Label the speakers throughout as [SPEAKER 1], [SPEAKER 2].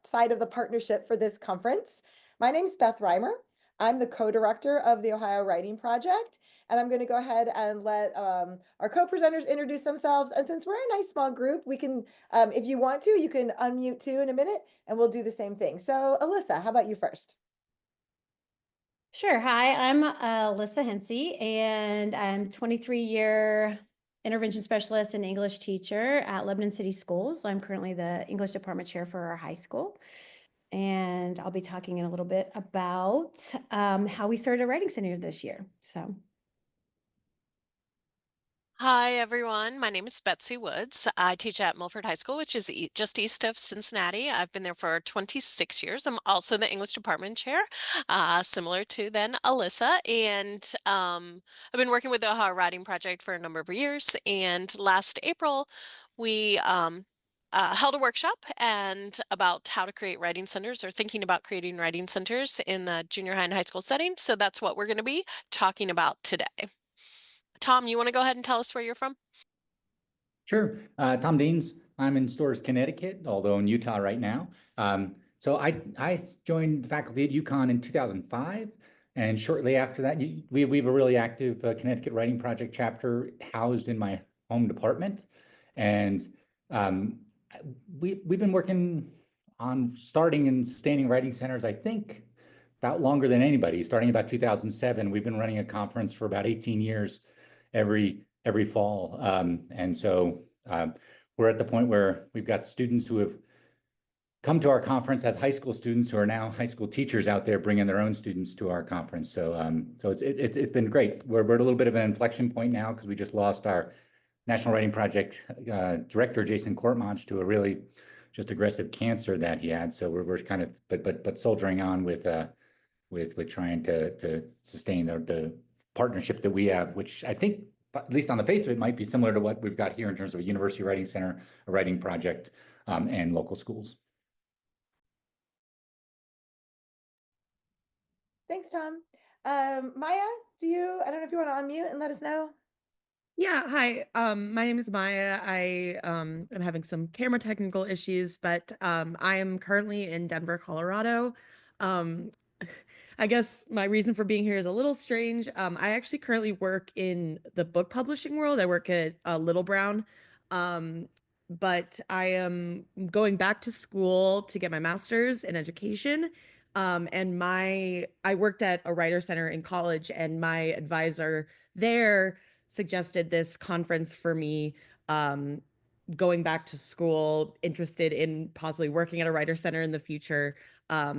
[SPEAKER 1] side of the partnership for this conference. My name is Beth Reimer. I'm the co-director of the Ohio Writing Project, and I'm going to go ahead and let our co-presenters introduce themselves. And since we're a nice small group, we can, if you want to, you can unmute too in a minute, and we'll do the same thing. So, Alissa, how about you first?
[SPEAKER 2] Sure. Hi, I'm Alissa Hencey, and I'm 23-year intervention specialist and English teacher at Lebanon City Schools. I'm currently the English department chair for our high school. And I'll be talking in a little bit about how we started a writing center this year. So.
[SPEAKER 3] Hi, everyone. My name is Betsy Woods. I teach at Milford High School, which is just east of Cincinnati. I've been there for 26 years. I'm also the English department chair, similar to then Alissa. And I've been working with the Ohio Writing Project for a number of years. And last April, we held a workshop and about how to create writing centers or thinking about creating writing centers in the junior high and high school setting. So that's what we're going to be talking about today. Tom, you want to go ahead and tell us where you're from?
[SPEAKER 4] Sure. Tom Deans. I'm in Storrs, Connecticut, although in Utah right now. So I joined the faculty at UConn in 2005. And shortly after that, we have a really active Connecticut Writing Project chapter housed in my home department. And we've been working on starting and sustaining writing centers, I think, about longer than anybody. Starting about 2007, we've been running a conference for about 18 years every fall. And so we're at the point where we've got students who have come to our conference as high school students who are now high school teachers out there bringing their own students to our conference. So it's been great. We're at a little bit of an inflection point now because we just lost our National Writing Project director, Jason Kortmanch, to a really just aggressive cancer that he had. So we're kind of but soldiering on with trying to sustain the partnership that we have, which I think, at least on the face of it, might be similar to what we've got here in terms of a university writing center, a writing project, and local schools.
[SPEAKER 1] Thanks, Tom. Maya, I don't know if you want to unmute and let us know.
[SPEAKER 5] Yeah, hi. My name is Maya. I am having some camera technical issues, but I am currently in Denver, Colorado. Um, I guess my reason for being here is a little strange. I actually currently work in the book publishing world. I work at Little Brown. But I am going back to school to get my master's in education. And I worked at a writer center in college, and my advisor there suggested this conference for me, going back to school, interested in possibly working at a writer center in the future.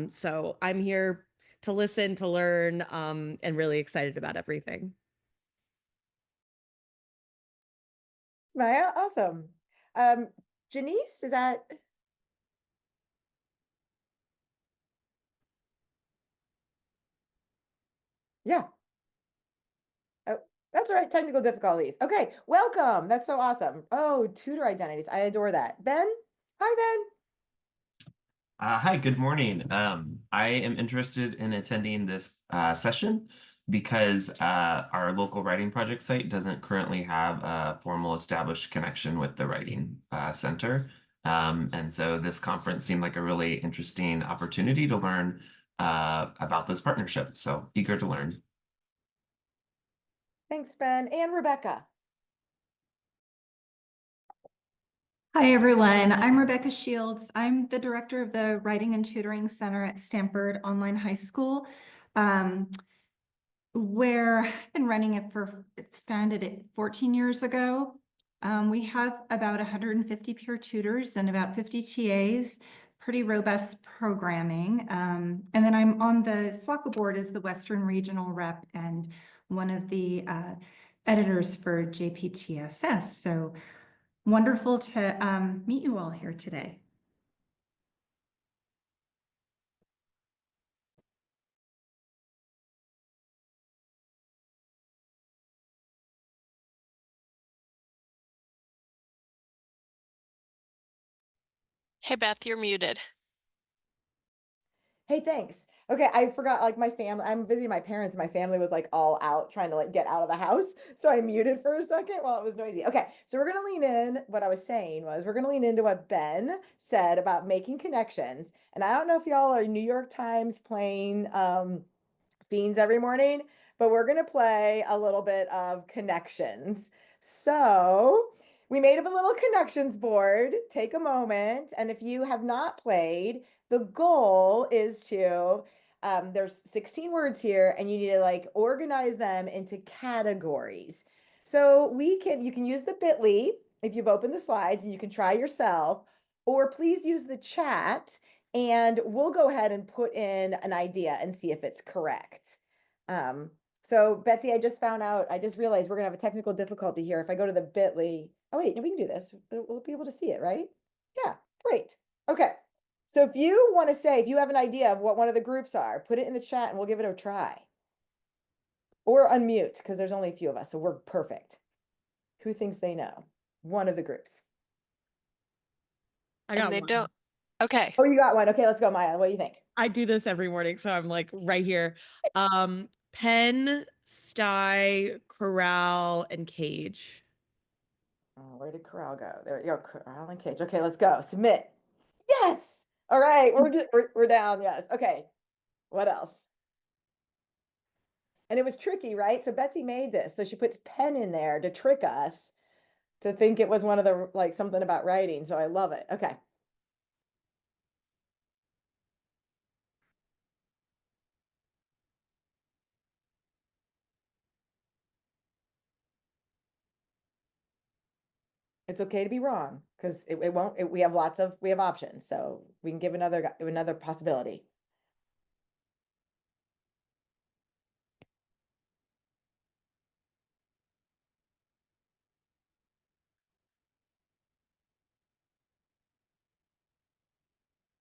[SPEAKER 5] So I'm here to listen, to learn, and really excited about everything.
[SPEAKER 1] Maya, awesome. Janice, is that? Yeah. Oh, that's all right. Technical difficulties. Okay, welcome. That's so awesome. Oh, tutor identities. I adore that. Ben? Hi, Ben.
[SPEAKER 6] Hi, good morning. I am interested in attending this session because our local writing project site doesn't currently have a formal established connection with the writing center. And so this conference seemed like a really interesting opportunity to learn about this partnership. So eager to learn.
[SPEAKER 1] Thanks, Ben. And Rebecca.
[SPEAKER 7] Hi, everyone. I'm Rebecca Shields. I'm the director of the Writing and Tutoring Center at Stanford Online High School, where I've been running it it's founded 14 years ago. We have about 150 peer tutors and about 50 TAs, pretty robust programming. And then I'm on the SWACA board as the Western Regional Rep and one of the editors for JPTSS. So wonderful to meet you all here today.
[SPEAKER 3] Hey, Beth, you're muted.
[SPEAKER 1] Hey, thanks. Okay, I forgot, like, my family, I'm visiting my parents, and my family was like all out trying to like get out of the house. So I muted for a second while it was noisy. Okay, so we're gonna lean in. What I was saying was we're gonna lean into what Ben said about making connections. And I don't know if y'all are New York Times playing Fiends every morning, but we're gonna play a little bit of connections. So we made up a little connections board. Take a moment, and if you have not played, the goal is to there's 16 words here, and you need to like organize them into categories. So you can use the bit.ly if you've opened the slides, and you can try yourself, or please use the chat, and we'll go ahead and put in an idea and see if it's correct. So Betsy, I just realized we're gonna have a technical difficulty here. If I go to the bit.ly, oh wait, no, we can do this. We'll be able to see it, right? Yeah, great. Okay. So if you have an idea of what one of the groups are, put it in the chat and we'll give it a try. Or unmute, because there's only a few of us, so we're perfect. Who thinks they know? One of the groups.
[SPEAKER 5] I got
[SPEAKER 3] And they
[SPEAKER 5] one.
[SPEAKER 3] don't. Okay.
[SPEAKER 1] Oh, you got one. Okay, let's go, Maya. What do you think?
[SPEAKER 5] I do this every morning, so I'm like right here. Pen, sty, corral, and cage.
[SPEAKER 1] Oh, where did corral go? There you go, corral and cage. Okay, let's go. Submit. Yes. All right, we're down. Yes. Okay. What else? And it was tricky, right? So Betsy made this. So she puts pen in there to trick us to think it was one of the like something about writing. So I love it. Okay. It's okay to be wrong because it won't. We have options, so we can give another possibility.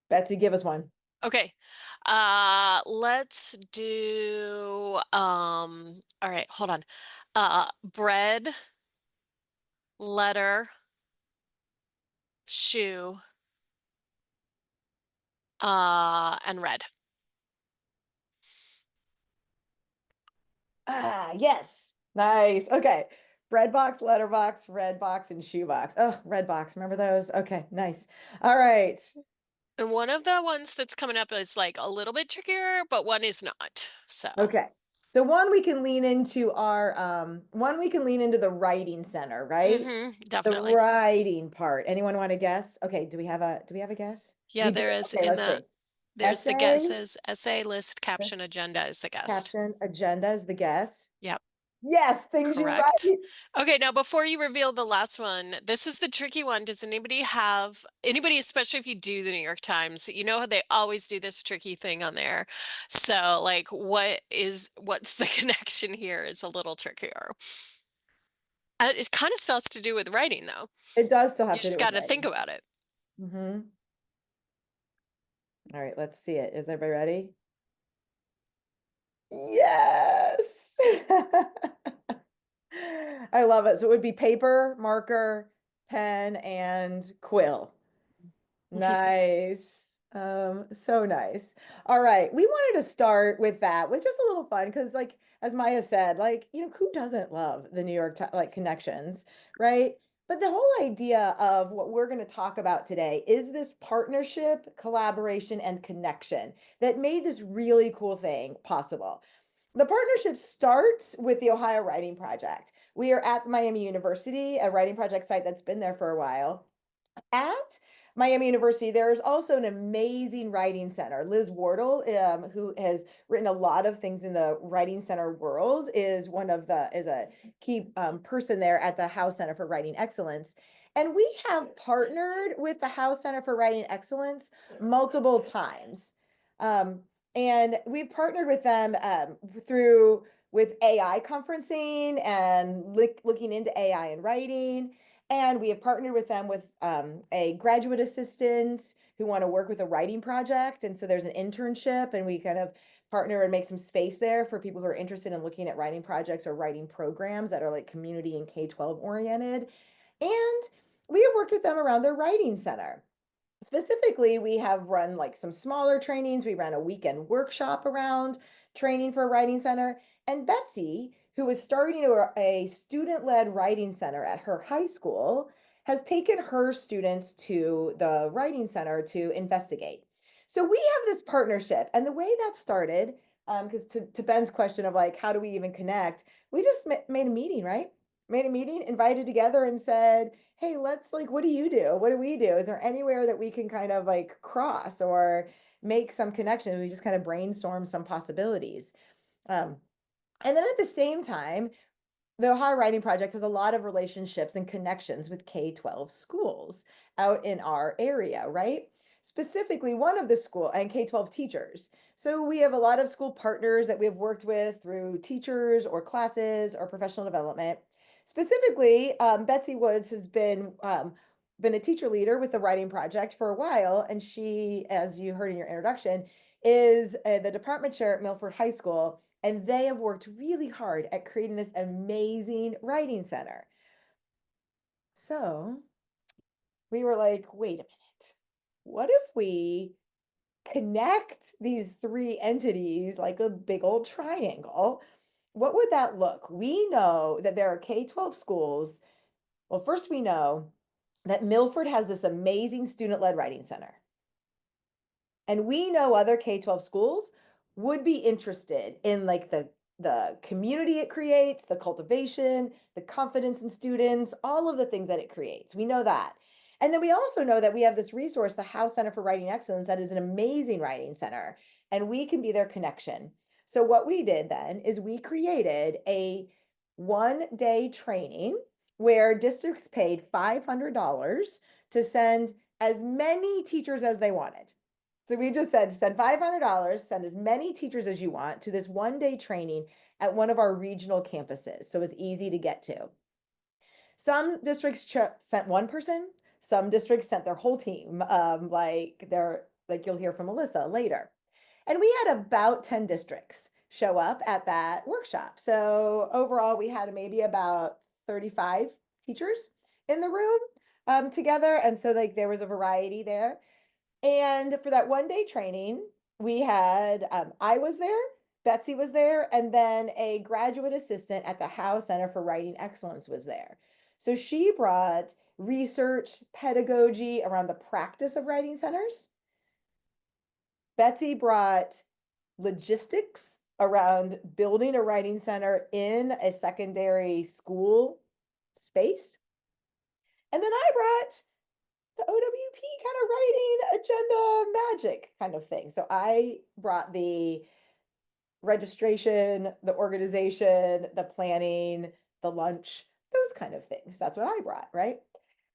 [SPEAKER 1] Betsy, give us one.
[SPEAKER 3] Okay. Let's do all right, hold on. Bread, letter, shoe, and red.
[SPEAKER 1] Ah, yes. Nice. Okay. Bread box, letter box, red box, and shoe box. Oh, red box. Remember those? Okay, nice. All right.
[SPEAKER 3] And one of the ones that's coming up is like a little bit trickier, but one is not. So
[SPEAKER 1] Okay. So one we can lean into the writing center, right? The
[SPEAKER 3] definitely.
[SPEAKER 1] writing part. Anyone want to guess? Okay, do we have a guess?
[SPEAKER 3] Yeah,
[SPEAKER 1] We do.
[SPEAKER 3] there is
[SPEAKER 1] Okay,
[SPEAKER 3] in
[SPEAKER 1] let's
[SPEAKER 3] the
[SPEAKER 1] see.
[SPEAKER 3] there's the
[SPEAKER 1] Essay,
[SPEAKER 3] guesses. Essay, list, caption, agenda is the guest.
[SPEAKER 1] caption, agenda is the guess.
[SPEAKER 3] Yep.
[SPEAKER 1] Yes, things you
[SPEAKER 3] Correct.
[SPEAKER 1] write.
[SPEAKER 3] Okay, now before you reveal the last one, this is the tricky one. Does anybody, especially if you do the New York Times, you know how they always do this tricky thing on there. So like what's the connection here is a little trickier. It kind of still has to do with writing though.
[SPEAKER 1] It does still have
[SPEAKER 3] You
[SPEAKER 1] to
[SPEAKER 3] just
[SPEAKER 1] do with
[SPEAKER 3] got to think
[SPEAKER 1] writing.
[SPEAKER 3] about it.
[SPEAKER 1] Mm-hmm. All right, let's see it. Is everybody ready? Yes. I love it. So it would be paper, marker, pen, and quill. Nice. So nice. All right. We wanted to start with that with just a little fun because like as Maya said, like, who doesn't love the New York like connections, right? But the whole idea of what we're going to talk about today is this partnership, collaboration, and connection that made this really cool thing possible. The partnership starts with the Ohio Writing Project. We are at Miami University, a writing project site that's been there for a while. At Miami University, there's also an amazing writing center. Liz Wardle, who has written a lot of things in the writing center world, is a key person there at the Howe Center for Writing Excellence. And we have partnered with the Howe Center for Writing Excellence multiple times. And we've partnered with them with AI conferencing and looking into AI and writing. And we have partnered with them with a graduate assistant who want to work with a writing project. And so there's an internship, and we kind of partner and make some space there for people who are interested in looking at writing projects or writing programs that are like community and K-12 oriented. And we have worked with them around their writing center. Specifically, we have run like some smaller trainings. We ran a weekend workshop around training for a writing center. And Betsy, who is starting a student-led writing center at her high school, has taken her students to the writing center to investigate. So we have this partnership, and the way that started, because to Ben's question of like, how do we even connect? We just made a meeting, right? Made a meeting, invited together and said, hey, let's like, what do you do? What do we do? Is there anywhere that we can kind of like cross or make some connection? We just kind of brainstorm some possibilities. And then at the same time, the Ohio Writing Project has a lot of relationships and connections with K-12 schools out in our area, right? Specifically, one of the school and K-12 teachers. So we have a lot of school partners that we have worked with through teachers or classes or professional development. Specifically, Betsy Woods has been a teacher leader with the Writing Project for a while, and she, as you heard in your introduction, is the department chair at Milford High School, and they have worked really hard at creating this amazing writing center. So we were like, wait a minute, what if we connect these three entities like a big old triangle? What would that look? We know that there are K-12 schools. Well, first we know that Milford has this amazing student-led writing center. And we know other K-12 schools would be interested in like the community it creates, the cultivation, the confidence in students, all of the things that it creates. We know that. And then we also know that we have this resource, the Howe Center for Writing Excellence, that is an amazing writing center, and we can be their connection. So what we did then is we created a one-day training where districts paid $500 to send as many teachers as they wanted. So we just said, send $500, send as many teachers as you want to this one-day training at one of our regional campuses. So it's easy to get to. Some districts sent one person, some districts sent their whole team, like you'll hear from Alissa later. And we had about 10 districts show up at that workshop. So overall, we had maybe about 35 teachers in the room together. And so like there was a variety there. And for that one-day training, we had, I was there, Betsy was there, and then a graduate assistant at the Howe Center for Writing Excellence was there. So she brought research, pedagogy around the practice of writing centers. Betsy brought logistics around building a writing center in a secondary school space. And then I brought the OWP kind of writing agenda magic kind of thing. So I brought the registration, the organization, the planning, the lunch, those kind of things. That's what I brought, right?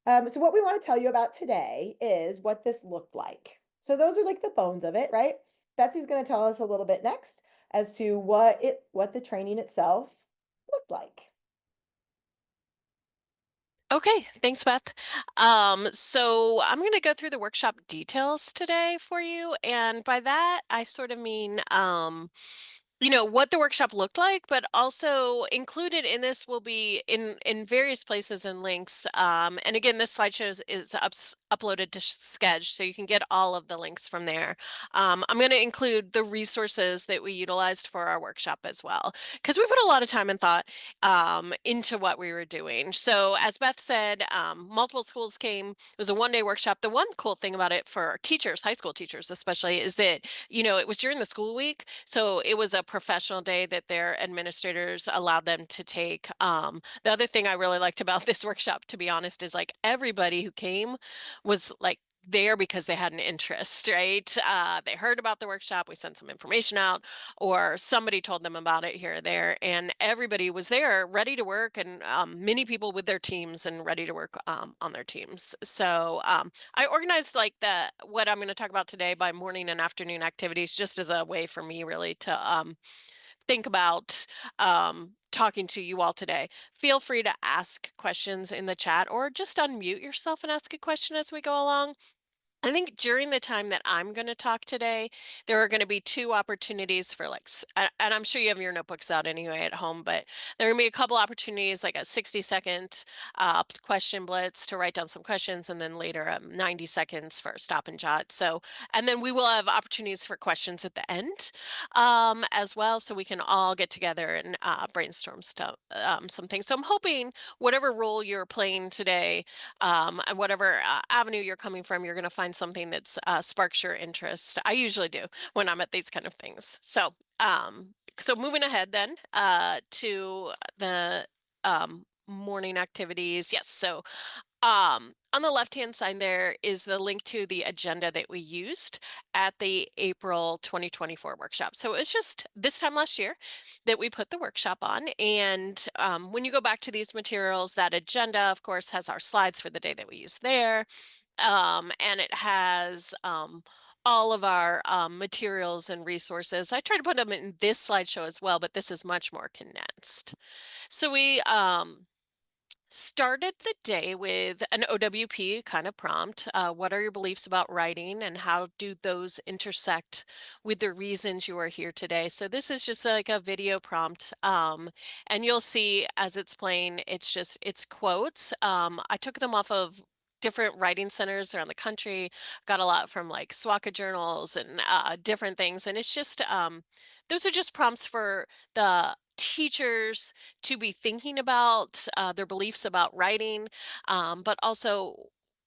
[SPEAKER 1] So what we want to tell you about today is what this looked like. So those are like the bones of it, right? Betsy's going to tell us a little bit next as to what the training itself looked like.
[SPEAKER 3] Okay, thanks, Beth. So I'm going to go through the workshop details today for you. And by that, I sort of mean, what the workshop looked like, but also included in this will be in various places and links. And again, this slideshow is uploaded to Sketch, so you can get all of the links from there. I'm going to include the resources that we utilized for our workshop as well, because we put a lot of time and thought into what we were doing. So as Beth said, multiple schools came. It was a one-day workshop. The one cool thing about it for teachers, high school teachers especially, is that, it was during the school week. So it was a professional day that their administrators allowed them to take. The other thing I really liked about this workshop, to be honest, is like everybody who came was like there because they had an interest, right? They heard about the workshop, we sent some information out, or somebody told them about it here or there, and everybody was there ready to work, and many people with their teams and ready to work on their teams. So I organized like what I'm going to talk about today by morning and afternoon activities, just as a way for me really to think about talking to you all today. Feel free to ask questions in the chat or just unmute yourself and ask a question as we go along. I think during the time that I'm going to talk today, there are going to be two opportunities for and I'm sure you have your notebooks out anyway at home, but there are going to be a couple opportunities, like a 60-second question blitz to write down some questions, and then later 90 seconds for a stop and jot. So, and then we will have opportunities for questions at the end as well, so we can all get together and brainstorm stuff, some things. So I'm hoping whatever role you're playing today, and whatever avenue you're coming from, you're going to find something that's sparks your interest. I usually do when I'm at these kind of things. So moving ahead then to the morning activities. Yes. So on the left-hand side there is the link to the agenda that we used at the April 2024 workshop. So it's just this time last year that we put the workshop on. And when you go back to these materials, that agenda, of course, has our slides for the day that we use there. And it has all of our materials and resources. I try to put them in this slideshow as well, but this is much more condensed. So we started the day with an OWP kind of prompt. What are your beliefs about writing, and how do those intersect with the reasons you are here today? So this is just like a video prompt. And you'll see as it's playing, it's quotes. I took them off of different writing centers around the country, got a lot from like SWACA journals and different things. And it's just, those are just prompts for the teachers to be thinking about their beliefs about writing, but also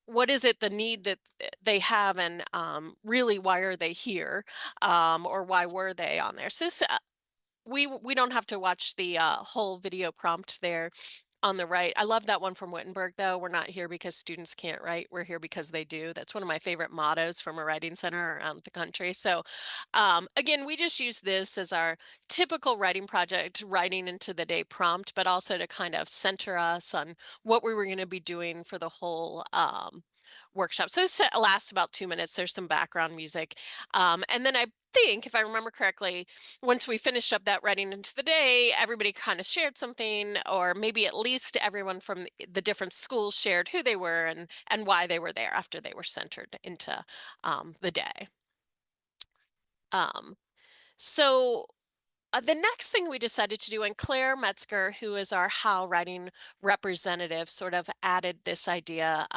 [SPEAKER 3] what is it the need that they have, and really why are they here, or why were they on there. So this, we don't have to watch the whole video prompt there on the right. I love that one from Wittenberg, though. We're not here because students can't write. We're here because they do. That's one of my favorite mottos from a writing center around the country. So again, we just use this as our typical writing project, writing into the day prompt, but also to kind of center us on what we were going to be doing for the whole workshop. So this lasts about 2 minutes. There's some background music. And then I think, if I remember correctly, once we finished up that writing into the day, everybody kind of shared something, or maybe at least everyone from the different schools shared who they were and why they were there after they were centered into the day. So the next thing we decided to do, and Claire Metzger, who is our Howe writing representative, sort of added this idea,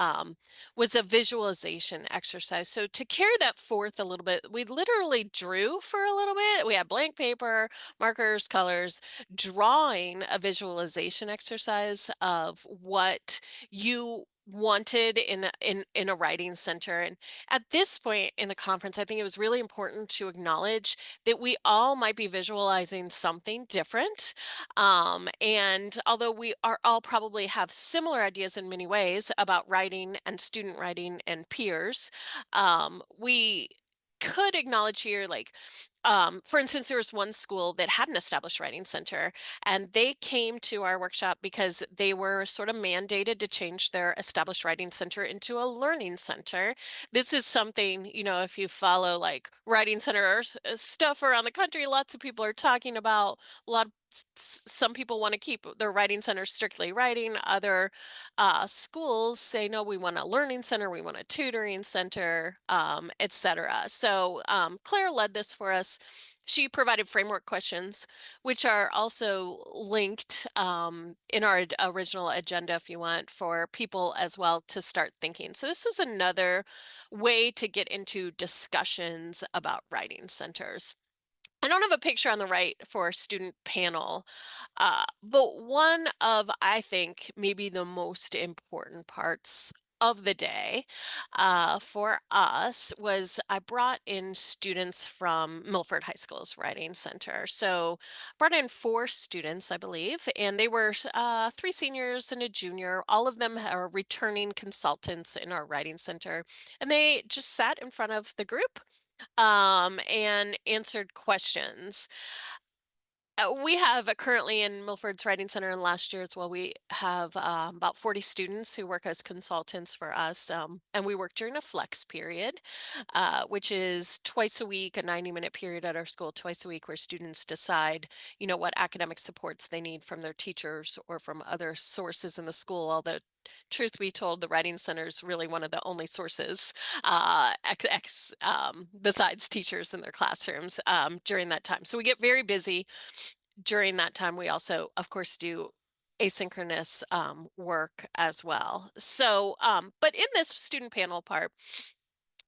[SPEAKER 3] was a visualization exercise. So to carry that forth a little bit, we literally drew for a little bit. We had blank paper, markers, colors, drawing a visualization exercise of what you wanted in a writing center. And at this point in the conference, I think it was really important to acknowledge that we all might be visualizing something different. And although we are all probably have similar ideas in many ways about writing and student writing and peers, we could acknowledge here, like, for instance, there was one school that had an established writing center, and they came to our workshop because they were sort of mandated to change their established writing center into a learning center. This is something, you know, if you follow like writing center stuff around the country, lots of people are talking about. A lot of some people want to keep their writing center strictly writing. Other schools say, no, we want a learning center, we want a tutoring center, etc. So Claire led this for us. She provided framework questions, which are also linked in our original agenda, if you want, for people as well to start thinking. So this is another way to get into discussions about writing centers. I don't have a picture on the right for a student panel, but one of, I think, maybe the most important parts of the day for us was I brought in students from Milford High School's Writing Center. So brought in 4 students, I believe, and they were 3 seniors and a junior. All of them are returning consultants in our Writing Center, and they just sat in front of the group and answered questions. We have currently in Milford's Writing Center, and last year as well, we have about 40 students who work as consultants for us. And we work during a flex period, which is twice a week, a 90-minute period at our school, twice a week, where students decide, you know, what academic supports they need from their teachers or from other sources in the school, although truth be told, the Writing Center is really one of the only sources besides teachers in their classrooms during that time. So we get very busy during that time. We also, of course, do asynchronous work as well. So, but in this student panel part,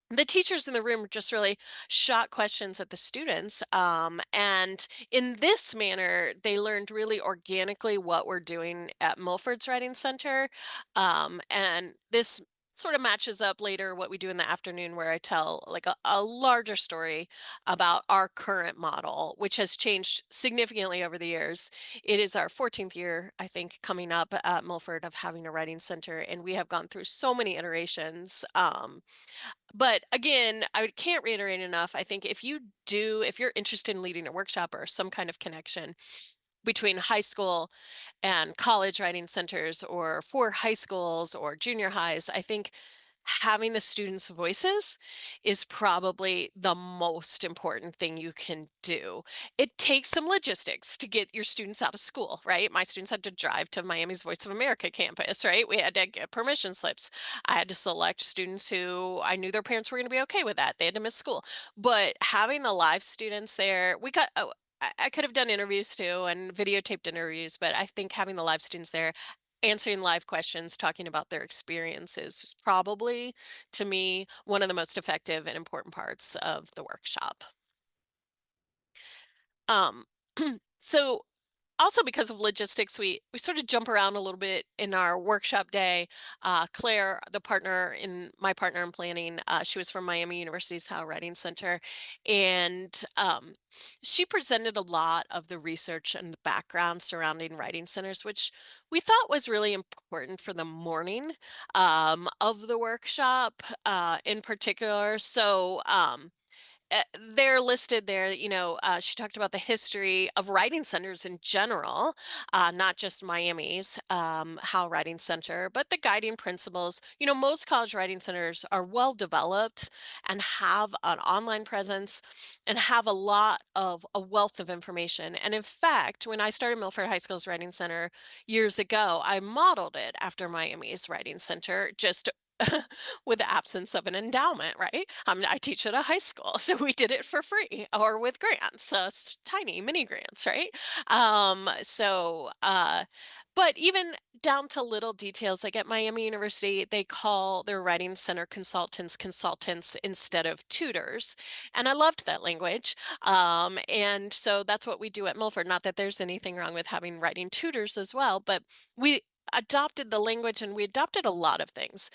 [SPEAKER 3] the teachers in the room just really shot questions at the students. And in this manner, they learned really organically what we're doing at Milford's Writing Center. And this sort of matches up later what we do in the afternoon, where I tell like a larger story about our current model, which has changed significantly over the years. It is our 14th year, I think, coming up at Milford of having a writing center, and we have gone through so many iterations. But again, I can't reiterate enough. I think if you're interested in leading a workshop or some kind of connection between high school and college writing centers, or for high schools or junior highs, I think having the students' voices is probably the most important thing you can do. It takes some logistics to get your students out of school, right? My students had to drive to Miami's Voice of America campus, right? We had to get permission slips. I had to select students who I knew their parents were going to be okay with that. They had to miss school. But having the live students there, I could have done interviews too and videotaped interviews, but I think having the live students there, answering live questions, talking about their experiences is probably, to me, one of the most effective and important parts of the workshop. So also because of logistics, we sort of jump around a little bit in our workshop day. Claire, my partner in planning, she was from Miami University's Howe Writing Center, and she presented a lot of the research and the background surrounding writing centers, which we thought was really important for the morning of the workshop in particular. So they're listed there. She talked about the history of writing centers in general, not just Miami's Howe Writing Center, but the guiding principles. Most college writing centers are well developed and have an online presence and have a wealth of information. And in fact, when I started Milford High School's Writing Center years ago, I modeled it after Miami's Writing Center, just with the absence of an endowment, right? I teach at a high school, so we did it for free or with grants, tiny mini grants, right? But even down to little details, like at Miami University, they call their writing center consultants instead of tutors. And I loved that language. And so that's what we do at Milford. Not that there's anything wrong with having writing tutors as well, but we adopted the language and we adopted a lot of things.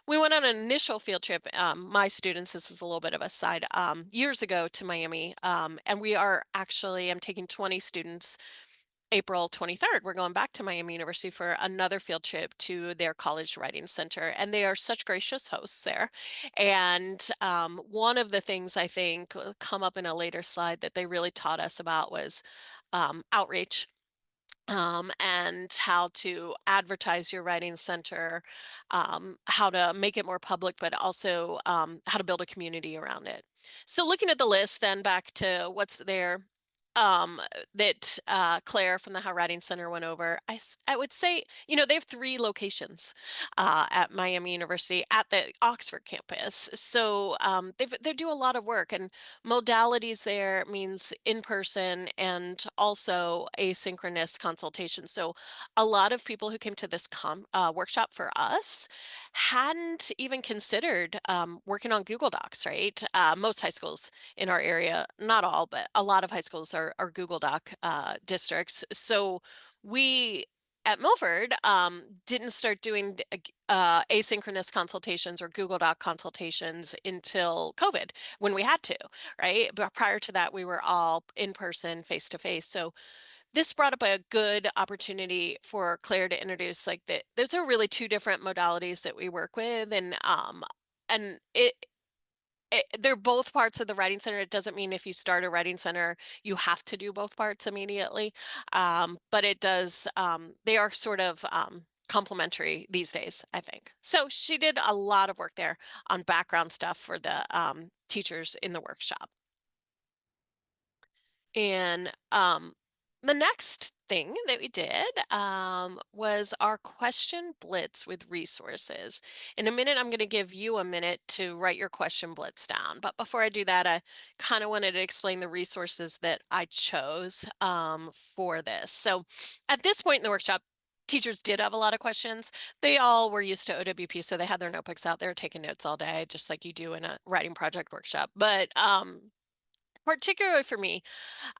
[SPEAKER 3] We went on an initial field trip, my students, this is a little bit of a side, years ago to Miami. And I'm taking 20 students April 23rd. We're going back to Miami University for another field trip to their college writing center. And they are such gracious hosts there. And one of the things I think will come up in a later slide that they really taught us about was outreach. And how to advertise your writing center, how to make it more public, but also how to build a community around it. So looking at the list, then back to what's there that Claire from the Howe Writing Center went over, I would say, they have 3 locations at Miami University at the Oxford campus. So they do a lot of work, and modalities there means in person and also asynchronous consultation. So a lot of people who came to this workshop for us hadn't even considered working on Google Docs, right? Most high schools in our area, not all, but a lot of high schools are Google Doc districts. So we at Milford didn't start doing asynchronous consultations or Google Doc consultations until COVID, when we had to, right? But prior to that, we were all in person, face to face. So this brought up a good opportunity for Claire to introduce those are really 2 different modalities that we work with, and they're both parts of the writing center. It doesn't mean if you start a writing center, you have to do both parts immediately. But it does, they are sort of complementary these days, I think. So she did a lot of work there on background stuff for the teachers in the workshop. And The next thing that we did was our question blitz with resources. In a minute, I'm going to give you a minute to write your question blitz down. But before I do that, I kind of wanted to explain the resources that I chose for this. So at this point in the workshop, teachers did have a lot of questions. They all were used to OWP, so they had their notebooks out there taking notes all day, just like you do in a writing project workshop. But particularly for me,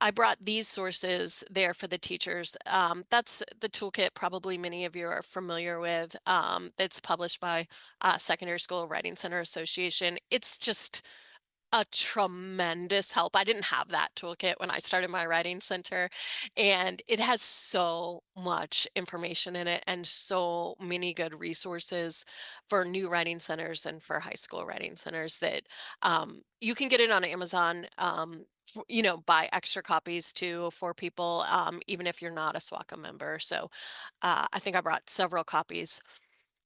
[SPEAKER 3] I brought these sources there for the teachers. That's the toolkit probably many of you are familiar with. It's published by Secondary School Writing Center Association. It's just a tremendous help. I didn't have that toolkit when I started my writing center, and it has so much information in it and so many good resources for new writing centers and for high school writing centers that you can get it on Amazon. Buy extra copies too for people, even if you're not a SWACA member. So I think I brought several copies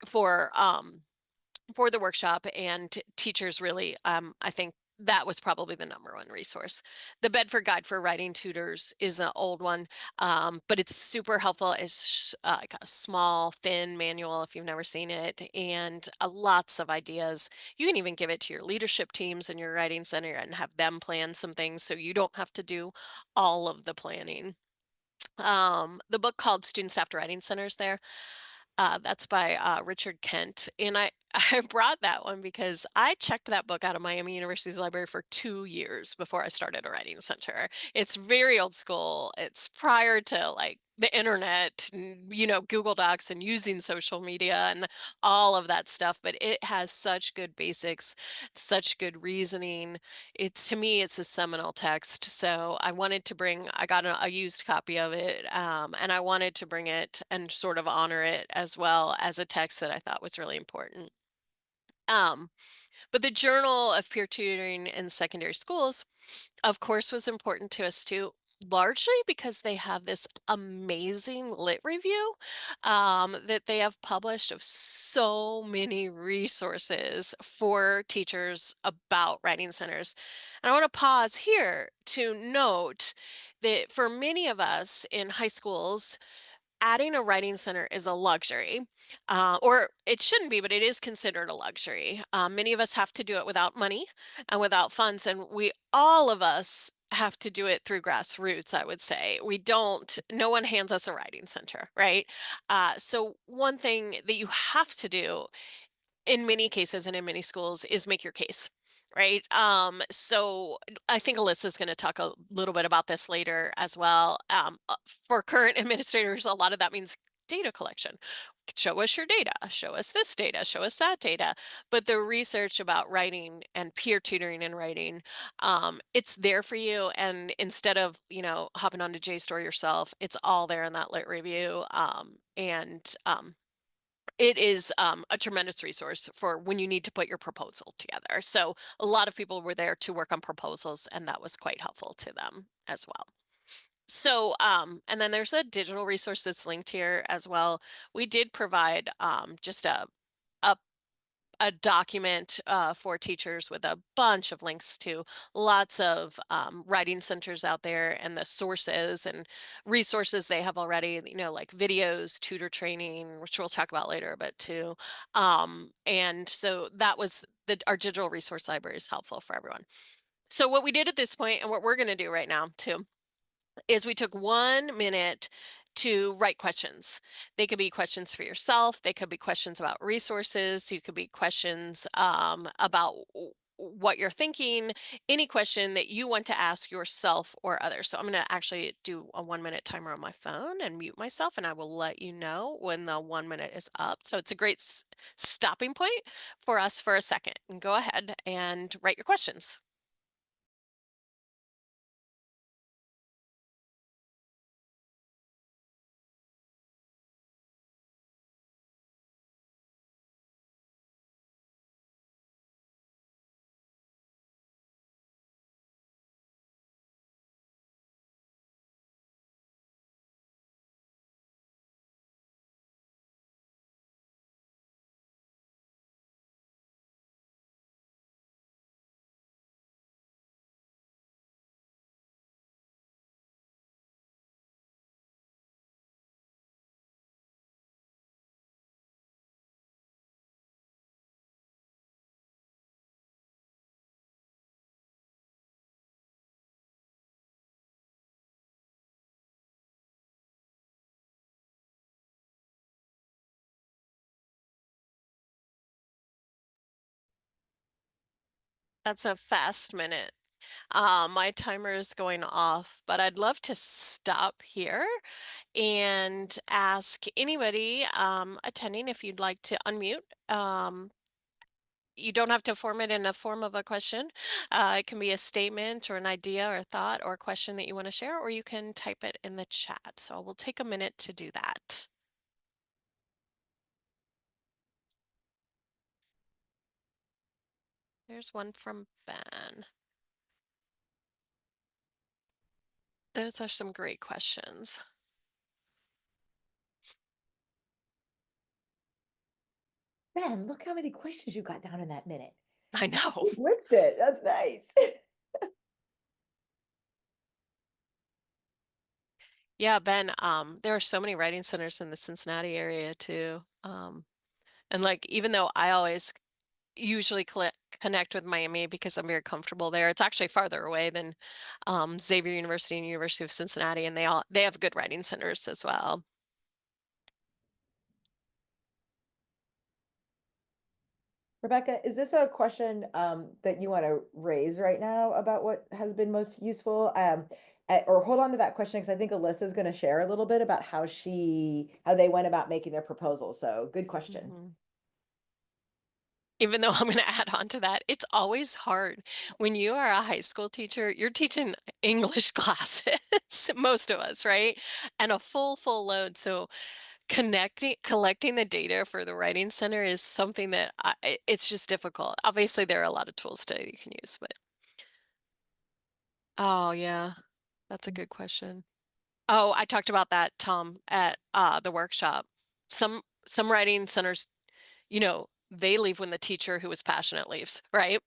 [SPEAKER 3] for the workshop, and teachers really, I think that was probably the #1 resource. The Bedford Guide for Writing Tutors is an old one, but it's super helpful. It's like a small, thin manual if you've never seen it, and lots of ideas. You can even give it to your leadership teams in your writing center and have them plan some things so you don't have to do all of the planning. The book called Students After Writing Centers there. That's by Richard Kent. And I brought that one because I checked that book out of Miami University's library for 2 years before I started a writing center. It's very old school. It's prior to like the internet, Google Docs and using social media and all of that stuff. But it has such good basics, such good reasoning. To me, it's a seminal text. So I got a used copy of it, and I wanted to bring it and sort of honor it as well as a text that I thought was really important. But the Journal of Peer Tutoring in Secondary Schools, of course, was important to us too, largely because they have this amazing lit review that they have published of so many resources for teachers about writing centers. And I want to pause here to note that for many of us in high schools, adding a writing center is a luxury, or it shouldn't be, but it is considered a luxury. Many of us have to do it without money and without funds, and all of us have to do it through grassroots, I would say. No one hands us a writing center, right? So one thing that you have to do in many cases and in many schools is make your case. Right. So I think Alyssa's going to talk a little bit about this later as well. For current administrators, a lot of that means data collection. Show us your data, show us this data, show us that data. But the research about writing and peer tutoring and writing, it's there for you. And instead of, hopping onto JSTOR yourself, it's all there in that lit review. It is a tremendous resource for when you need to put your proposal together. So a lot of people were there to work on proposals, and that was quite helpful to them as well. So, and then there's a digital resource that's linked here as well. We did provide just a document for teachers with a bunch of links to lots of writing centers out there and the sources and resources they have already, like videos, tutor training, which we'll talk about later, but too. And so that was our digital resource library is helpful for everyone. So what we did at this point and what we're going to do right now too is we took 1 minute to write questions. They could be questions for yourself. They could be questions about resources. You could be questions about what you're thinking, any question that you want to ask yourself or others. So I'm going to actually do a 1 minute timer on my phone and mute myself, and I will let you know when the 1 minute is up. So it's a great stopping point for us for a second. And go ahead and write your questions. That's a fast minute. My timer is going off, but I'd love to stop here and ask anybody attending if you'd like to unmute. You don't have to form it in a form of a question. It can be a statement or an idea or thought or question that you want to share, or you can type it in the chat. So we'll take a minute to do that. There's one from Ben. Those are some great questions.
[SPEAKER 1] Ben, look how many questions you got down in that minute.
[SPEAKER 3] I know.
[SPEAKER 1] You blitzed it. That's nice.
[SPEAKER 3] Yeah, Ben, there are so many writing centers in the Cincinnati area too. And like, even though I always usually connect with Miami because I'm very comfortable there, it's actually farther away than Xavier University and University of Cincinnati, and they have good writing centers as well.
[SPEAKER 1] Rebecca, is this a question that you want to raise right now about what has been most useful? Or hold on to that question because I think Alissa is going to share a little bit about how they went about making their proposal. So good question.
[SPEAKER 3] Even though I'm going to add on to that, it's always hard when you are a high school teacher, you're teaching English classes, most of us, right? And a full load. So collecting the data for the writing center is something that it's just difficult. Obviously, there are a lot of tools that you can use, but oh yeah, that's a good question. Oh, I talked about that, Tom, at the workshop. Some writing centers, you know, they leave when the teacher who is passionate leaves, right?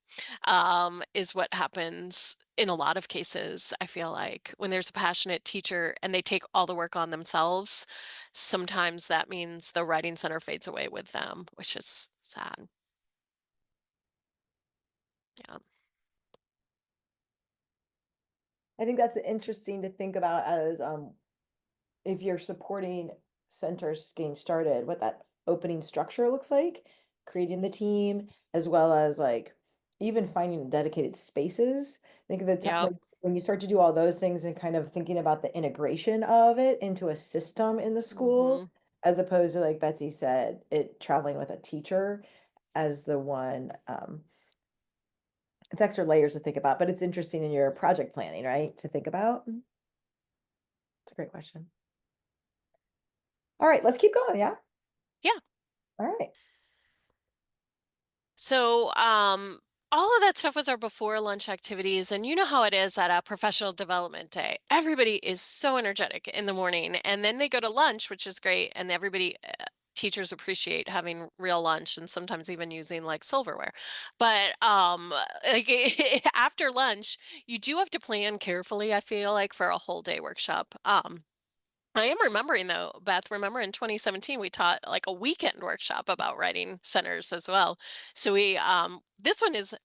[SPEAKER 3] Is what happens in a lot of cases. I feel like when there's a passionate teacher and they take all the work on themselves, sometimes that means the writing center fades away with them, which is sad. Yeah.
[SPEAKER 1] I think that's interesting to think about as if you're supporting centers getting started, what that opening structure looks like, creating the team, as well as like even finding dedicated spaces. I think that
[SPEAKER 3] Yep.
[SPEAKER 1] like, when you start to do all those things and kind of thinking about the integration of it into a system in the school, as opposed to like Betsy said, it traveling with a teacher as the one, it's extra layers to think about, but it's interesting in your project planning, right? To think about. It's a great question. All right, let's keep going, yeah?
[SPEAKER 3] Yeah.
[SPEAKER 1] All right.
[SPEAKER 3] So, all of that stuff was our before lunch activities, and you know how it is at a professional development day. Everybody is so energetic in the morning, and then they go to lunch, which is great, and everybody, teachers appreciate having real lunch and sometimes even using like silverware. But like after lunch, you do have to plan carefully, I feel like, for a whole day workshop. I am remembering though, Beth, remember in 2017 we taught like a weekend workshop about writing centers as well. So this one is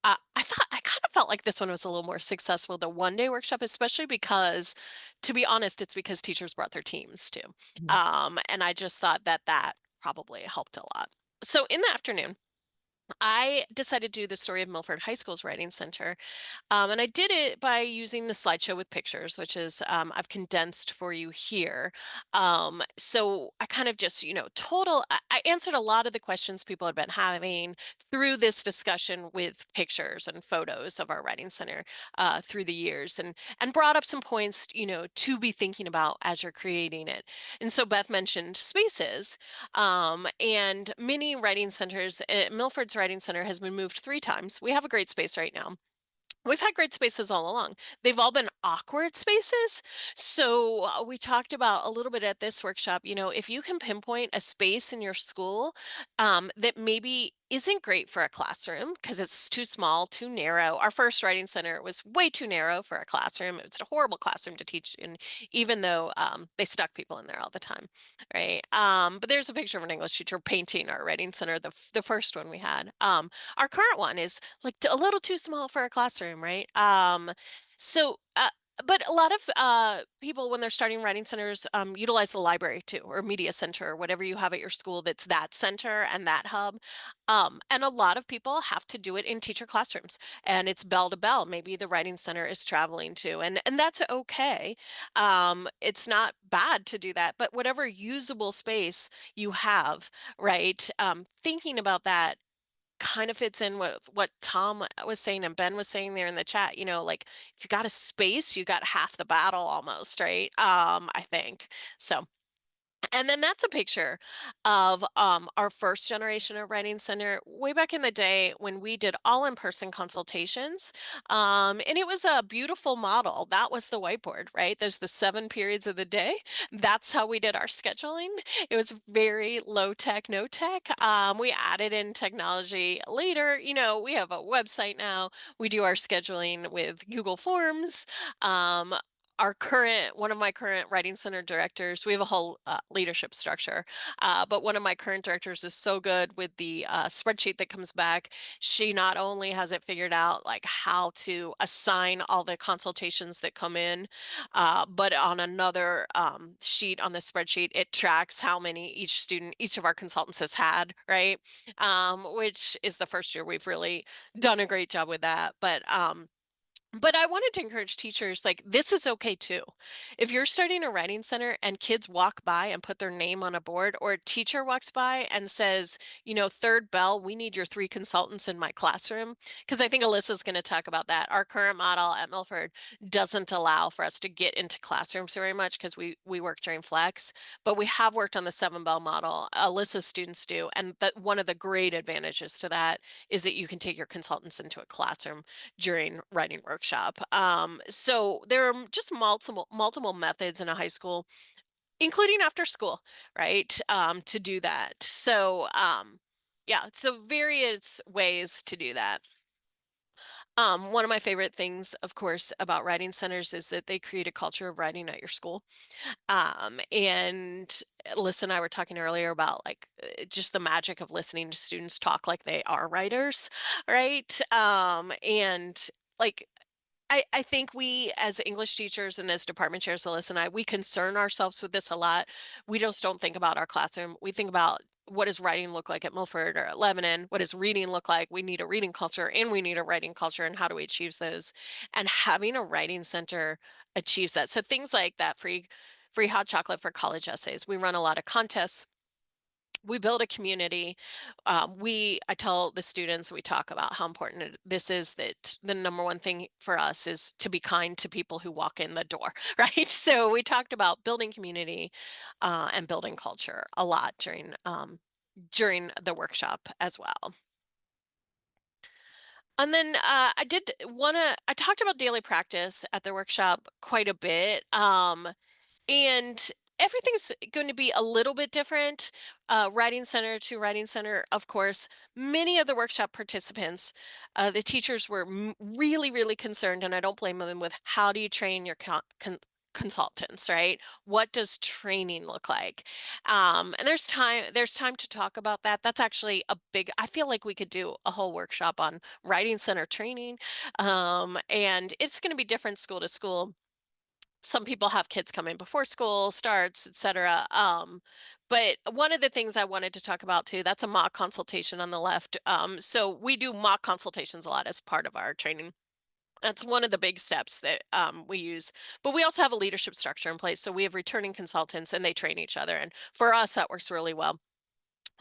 [SPEAKER 3] I kind of felt like this one was a little more successful, the one-day workshop, especially because, to be honest, it's because teachers brought their teams too. And I just thought that probably helped a lot. So in the afternoon, I decided to do the story of Milford High School's Writing Center. And I did it by using the slideshow with pictures, which is I've condensed for you here. So I kind of just, I answered a lot of the questions people had been having through this discussion with pictures and photos of our writing center through the years, and brought up some points, to be thinking about as you're creating it. And so Beth mentioned spaces, and many writing centers. Milford's Writing Center has been moved 3 times. We have a great space right now. We've had great spaces all along. They've all been awkward spaces. So we talked about a little bit at this workshop, if you can pinpoint a space in your school that maybe isn't great for a classroom because it's too small, too narrow. Our first writing center was way too narrow for a classroom. It's a horrible classroom to teach in, even though they stuck people in there all the time, right? But there's a picture of an English teacher painting our writing center, the first one we had. Our current one is like a little too small for a classroom, right? So But a lot of people, when they're starting writing centers, utilize the library too, or media center, or whatever you have at your school that's that center and that hub. And a lot of people have to do it in teacher classrooms, and it's bell to bell. Maybe the writing center is traveling to, and that's okay. It's not bad to do that, but whatever usable space you have, right? Thinking about that kind of fits in with what Tom was saying and Ben was saying there in the chat, like if you got a space, you got half the battle almost, right? I think. So and then that's a picture of our first generation of Writing Center way back in the day when we did all in-person consultations. And it was a beautiful model. That was the whiteboard, right? There's the 7 periods of the day. That's how we did our scheduling. It was very low tech, no tech. We added in technology later. We have a website now. We do our scheduling with Google Forms. One of my current writing center directors, we have a whole leadership structure, but one of my current directors is so good with the spreadsheet that comes back. She not only has it figured out like how to assign all the consultations that come in, but on another sheet on the spreadsheet, it tracks how many each of our consultants has had, right? Which is the first year we've really done a great job with that. But I wanted to encourage teachers, like, this is okay too. If you're starting a writing center and kids walk by and put their name on a board, or a teacher walks by and says, third bell, we need your 3 consultants in my classroom. Because I think Alyssa's going to talk about that. Our current model at Milford doesn't allow for us to get into classrooms very much because we work during flex, but we have worked on the 7 bell model. Alyssa's students do. And one of the great advantages to that is that you can take your consultants into a classroom during writing workshop. So there are just multiple methods in a high school, including after school, right? To do that. So yeah, so various ways to do that. One of my favorite things, of course, about writing centers is that they create a culture of writing at your school. And Alyssa and I were talking earlier about like just the magic of listening to students talk like they are writers, right? And like I think we as English teachers and as department chairs, Alyssa and I, we concern ourselves with this a lot. We just don't think about our classroom. We think about what does writing look like at Milford or at Lebanon? What does reading look like? We need a reading culture and we need a writing culture. And how do we achieve those? And having a writing center achieves that. So things like that free hot chocolate for college essays. We run a lot of contests. We build a community. I tell the students, we talk about how important this is, that the number one thing for us is to be kind to people who walk in the door, right? So we talked about building community and building culture a lot during the workshop as well. And then I talked about daily practice at the workshop quite a bit. And everything's going to be a little bit different. Writing center to writing center, of course. Many of the workshop participants, the teachers were really, really concerned, and I don't blame them, with how do you train your consultants, right? What does training look like? And there's time to talk about that. That's actually I feel like we could do a whole workshop on writing center training. And it's going to be different school to school. Some people have kids coming before school starts, etc. But one of the things I wanted to talk about too, that's a mock consultation on the left. So we do mock consultations a lot as part of our training. That's one of the big steps that we use. But we also have a leadership structure in place. So we have returning consultants and they train each other. And for us, that works really well.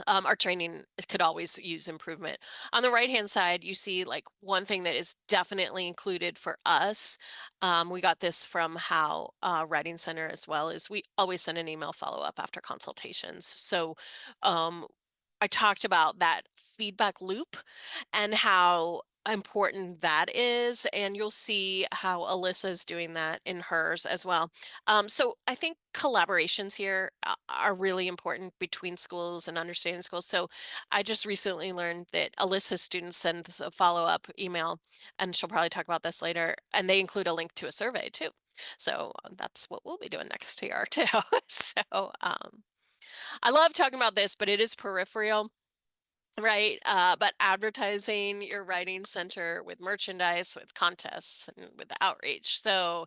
[SPEAKER 3] Our training could always use improvement. On the right-hand side, you see like one thing that is definitely included for us. We got this from Howe Writing Center as well, is we always send an email follow-up after consultations. So I talked about that feedback loop and how important that is, and you'll see how Alyssa's doing that in hers as well. So I think collaborations here are really important between schools and understanding schools. So I just recently learned that Alyssa's students send a follow-up email, and she'll probably talk about this later, and they include a link to a survey too. So that's what we'll be doing next year too. So I love talking about this, but it is peripheral. right? But advertising your writing center with merchandise, with contests, and with outreach. So,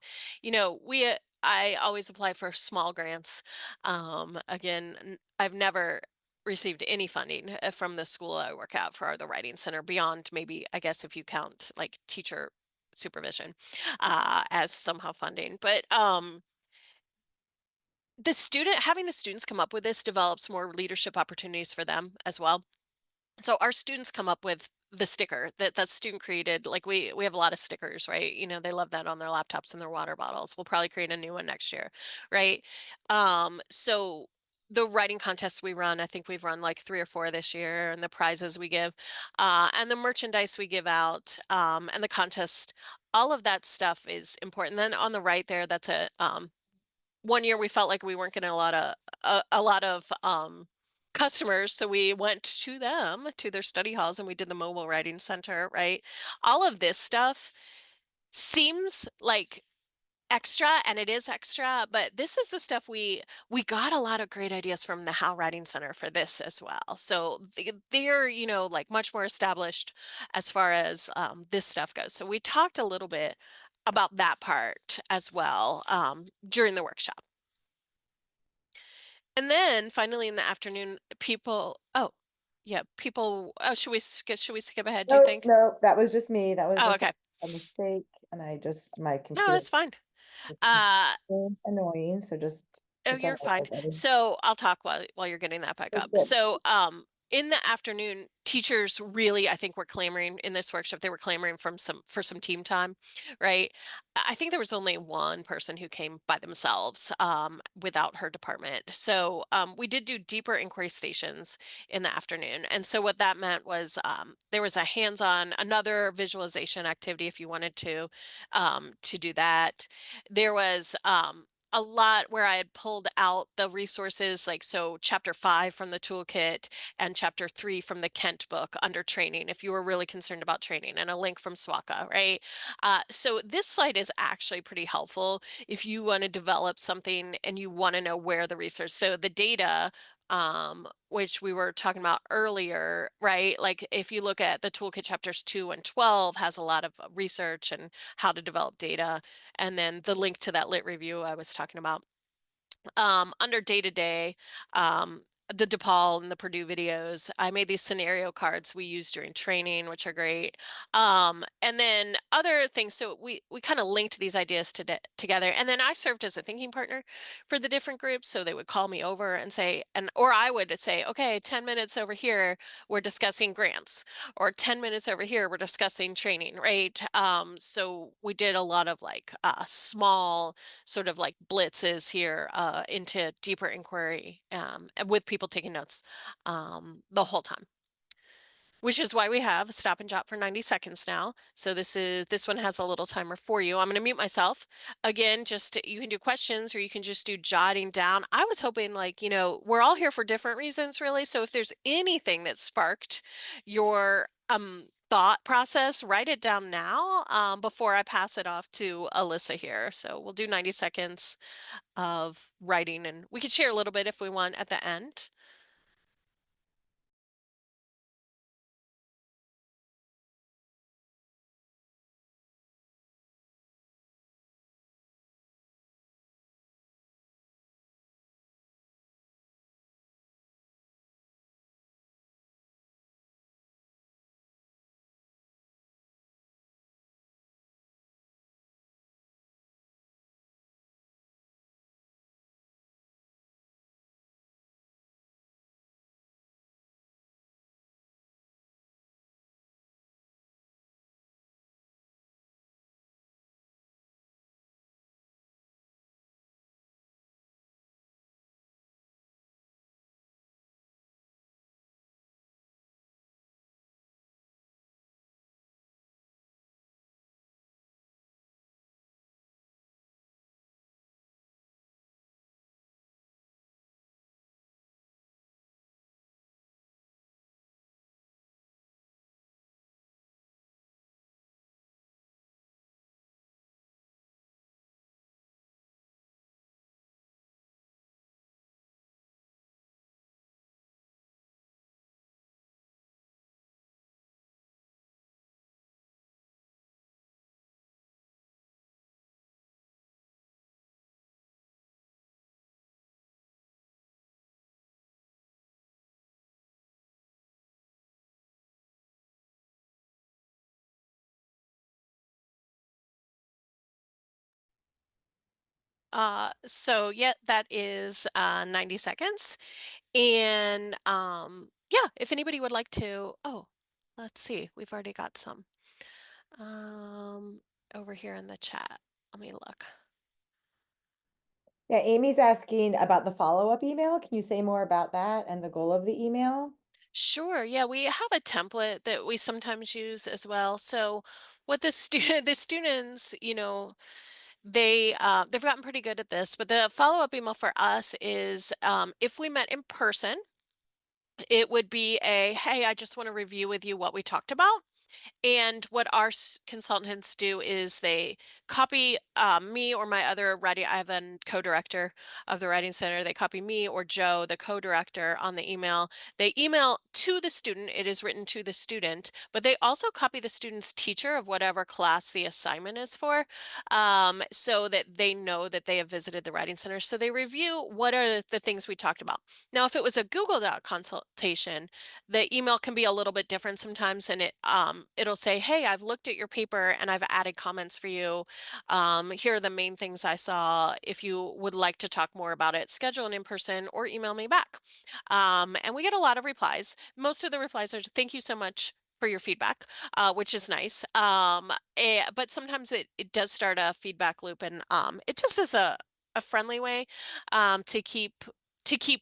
[SPEAKER 3] I always apply for small grants. Again, I've never received any funding from the school I work at for the writing center beyond maybe, I guess, if you count like teacher supervision as somehow funding. But having the students come up with this develops more leadership opportunities for them as well. So our students come up with the sticker that student created. Like we have a lot of stickers, right? They love that on their laptops and their water bottles. We'll probably create a new one next year, right? So the writing contests we run, I think we've run like 3 or 4 this year, and the prizes we give, and the merchandise we give out, and the contest, all of that stuff is important. Then on the right there, that's one year we felt like we weren't getting a lot of customers, so we went to them, to their study halls, and we did the mobile writing center, right? All of this stuff seems like extra, and it is extra, but this is the stuff we got a lot of great ideas from the Howe Writing Center for this as well. So they're, like much more established as far as this stuff goes. So we talked a little bit about that part as well during the workshop. And then finally in the afternoon, should we skip ahead, do you
[SPEAKER 1] No,
[SPEAKER 3] think?
[SPEAKER 1] no, that was just me. That was
[SPEAKER 3] Oh,
[SPEAKER 1] just
[SPEAKER 3] okay.
[SPEAKER 1] a mistake, and my
[SPEAKER 3] No,
[SPEAKER 1] computer
[SPEAKER 3] that's fine.
[SPEAKER 1] is
[SPEAKER 3] Uh,
[SPEAKER 1] so annoying. So just
[SPEAKER 3] Oh,
[SPEAKER 1] it's all
[SPEAKER 3] you're fine.
[SPEAKER 1] right, buddy.
[SPEAKER 3] So I'll talk while you're getting that back
[SPEAKER 1] It's
[SPEAKER 3] up.
[SPEAKER 1] good.
[SPEAKER 3] So in the afternoon, teachers really, I think, were clamoring in this workshop. They were clamoring for some team time, right? I think there was only one person who came by themselves without her department. So we did do deeper inquiry stations in the afternoon. And so what that meant was there was a hands-on, another visualization activity if you wanted to do that. There was a lot where I had pulled out the resources, like so chapter 5 from the toolkit and chapter 3 from the Kent book under training, if you were really concerned about training, and a link from SWACA, right? So this slide is actually pretty helpful if you want to develop something and you want to know where the resource. So the data, which we were talking about earlier, right? Like if you look at the toolkit chapters 2 and 12 has a lot of research and how to develop data. And then the link to that lit review I was talking about. Under day-to-day, the DePaul and the Purdue videos, I made these scenario cards we use during training, which are great. And then other things, so we kind of linked these ideas together. And then I served as a thinking partner for the different groups. So they would call me over and say, or I would say, okay, 10 minutes over here, we're discussing grants, or 10 minutes over here, we're discussing training, right? So we did a lot of like small sort of like blitzes here into deeper inquiry with people taking notes the whole time. Which is why we have a stop and drop for 90 seconds now. So this one has a little timer for you. I'm going to mute myself. Again, you can do questions or you can just do jotting down. I was hoping we're all here for different reasons really. So if there's anything that sparked your thought process, write it down now before I pass it off to Alissa here. So we'll do 90 seconds of writing, and we could share a little bit if we want at the end. So yeah, that is 90 seconds. And yeah, if anybody would like to, oh, let's see, we've already got some over here in the chat. Let me look.
[SPEAKER 1] Yeah, Amy's asking about the follow-up email. Can you say more about that and the goal of the email?
[SPEAKER 3] Sure. Yeah, we have a template that we sometimes use as well. So what the students, they've gotten pretty good at this, but the follow-up email for us is if we met in person, it would be hey, I just want to review with you what we talked about. And what our consultants do is they copy me or my other writing. I have a co-director of the Writing Center. They copy me or Joe, the co-director, on the email. They email to the student. It is written to the student, but they also copy the student's teacher of whatever class the assignment is for, so that they know that they have visited the Writing Center. So they review what are the things we talked about. Now, if it was a Google Doc consultation, the email can be a little bit different sometimes, and it'll say, hey, I've looked at your paper and I've added comments for you. Here are the main things I saw. If you would like to talk more about it, schedule an in-person or email me back. And we get a lot of replies. Most of the replies are thank you so much for your feedback, which is nice. But sometimes it does start a feedback loop, and it just is a friendly way to keep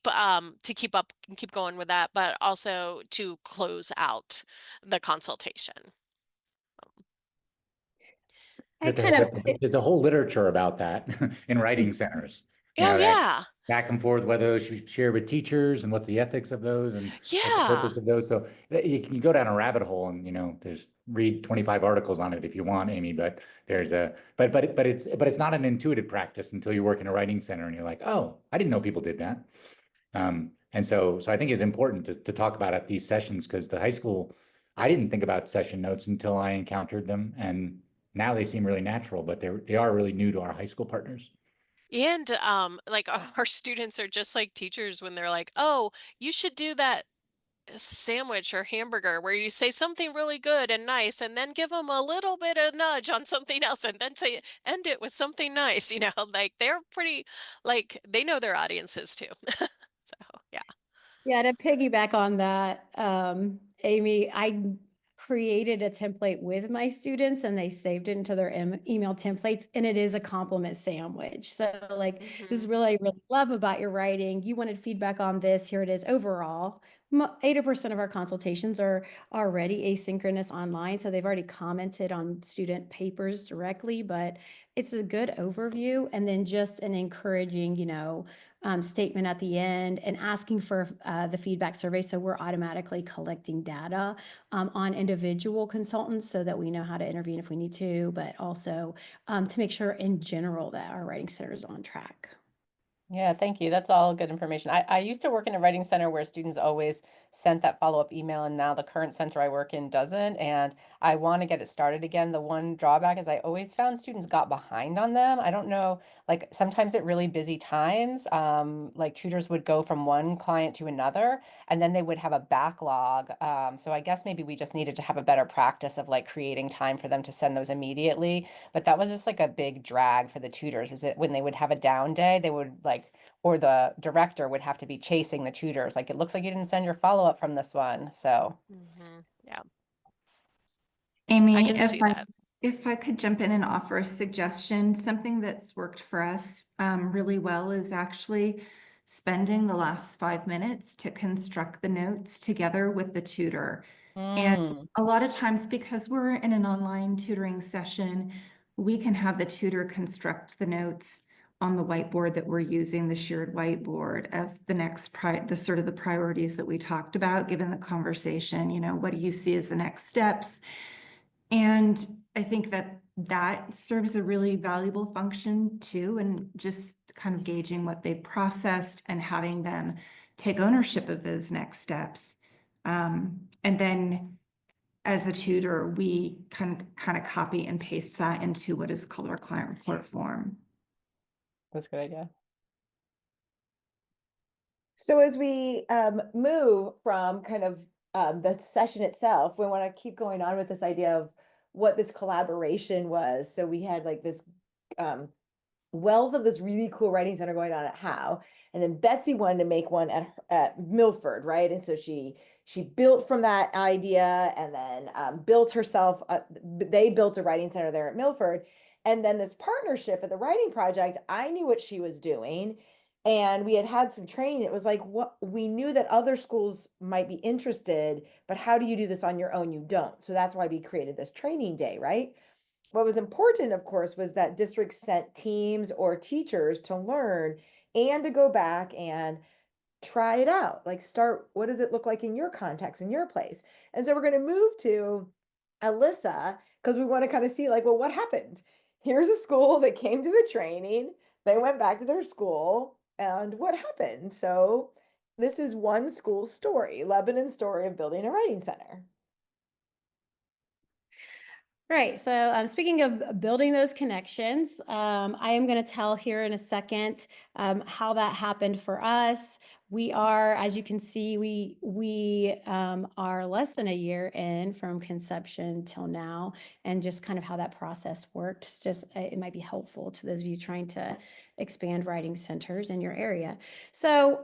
[SPEAKER 3] up and keep going with that, but also to close out the consultation.
[SPEAKER 2] I kind of,
[SPEAKER 4] There's a whole literature about that in writing centers.
[SPEAKER 3] Oh
[SPEAKER 4] That
[SPEAKER 3] yeah.
[SPEAKER 4] back and forth, whether those should be shared with teachers and what's the ethics of those and what's the
[SPEAKER 3] Yeah.
[SPEAKER 4] purpose of those. So you can go down a rabbit hole and, there's read 25 articles on it if you want, Amy, but there's but it's not an intuitive practice until you work in a writing center and you're like, oh, I didn't know people did that. And so I think it's important to talk about at these sessions, because the high school, I didn't think about session notes until I encountered them, and now they seem really natural, but they are really new to our high school partners.
[SPEAKER 3] And like our students are just like teachers when they're like, oh, you should do that sandwich or hamburger where you say something really good and nice and then give them a little bit of nudge on something else and then end it with something nice, like they're pretty, like they know their audiences too. So yeah.
[SPEAKER 2] yeah, to piggyback on that, Amy, I created a template with my students and they saved it into their email templates, and it is a compliment sandwich. So like, this is really, I really love about your writing. You wanted feedback on this. Here it is. Overall, 80% of our consultations are already asynchronous online. So they've already commented on student papers directly, but it's a good overview. And then just an encouraging, statement at the end, and asking for the feedback survey. So we're automatically collecting data on individual consultants so that we know how to intervene if we need to, but also to make sure in general that our writing center is on track.
[SPEAKER 8] Yeah, thank you. That's all good information. I used to work in a writing center where students always sent that follow-up email, and now the current center I work in doesn't, and I want to get it started again. The one drawback is I always found students got behind on them. I don't know, like sometimes at really busy times, like tutors would go from one client to another, and then they would have a backlog. So I guess maybe we just needed to have a better practice of like creating time for them to send those immediately. But that was just like a big drag for the tutors, is that when they would have a down day, they would or the director would have to be chasing the tutors. Like, it looks like you didn't send your follow-up from this one. So
[SPEAKER 3] Yeah, I
[SPEAKER 7] Amy,
[SPEAKER 3] can see that.
[SPEAKER 7] if I could jump in and offer a suggestion, something that's worked for us really well is actually spending the last 5 minutes to construct the notes together with the tutor. And a lot of times, because we're in an online tutoring session, we can have the tutor construct the notes on the whiteboard that we're using, the shared whiteboard, of the sort of the priorities that we talked about, given the conversation, what do you see as the next steps? And I think that serves a really valuable function too, and just kind of gauging what they processed and having them take ownership of those next steps. And then as a tutor, we kind of copy and paste that into what is called our client report form.
[SPEAKER 8] that's a good idea.
[SPEAKER 1] So as we move from kind of the session itself, we want to keep going on with this idea of what this collaboration was. So we had like this wealth of this really cool writing center going on at Howe. And then Betsy wanted to make one at Milford, right? And so she built from that idea, and then built herself, they built a writing center there at Milford. And then this partnership at the writing project, I knew what she was doing, and we had some training. It was like, what we knew that other schools might be interested, but how do you do this on your own? You don't. So that's why we created this training day, right? What was important, of course, was that districts sent teams or teachers to learn and to go back and try it out. Like, start, what does it look like in your context, in your place? And so we're going to move to Alissa, because we want to kind of see, like, well, what happened? Here's a school that came to the training, they went back to their school, and what happened? So this is one school's story, Lebanon's story of building a writing center.
[SPEAKER 2] Right. So speaking of building those connections, I am going to tell here in a second how that happened for us. We are, as you can see, we are less than a year in from conception till now, and just kind of how that process worked. Just it might be helpful to those of you trying to expand writing centers in your area. So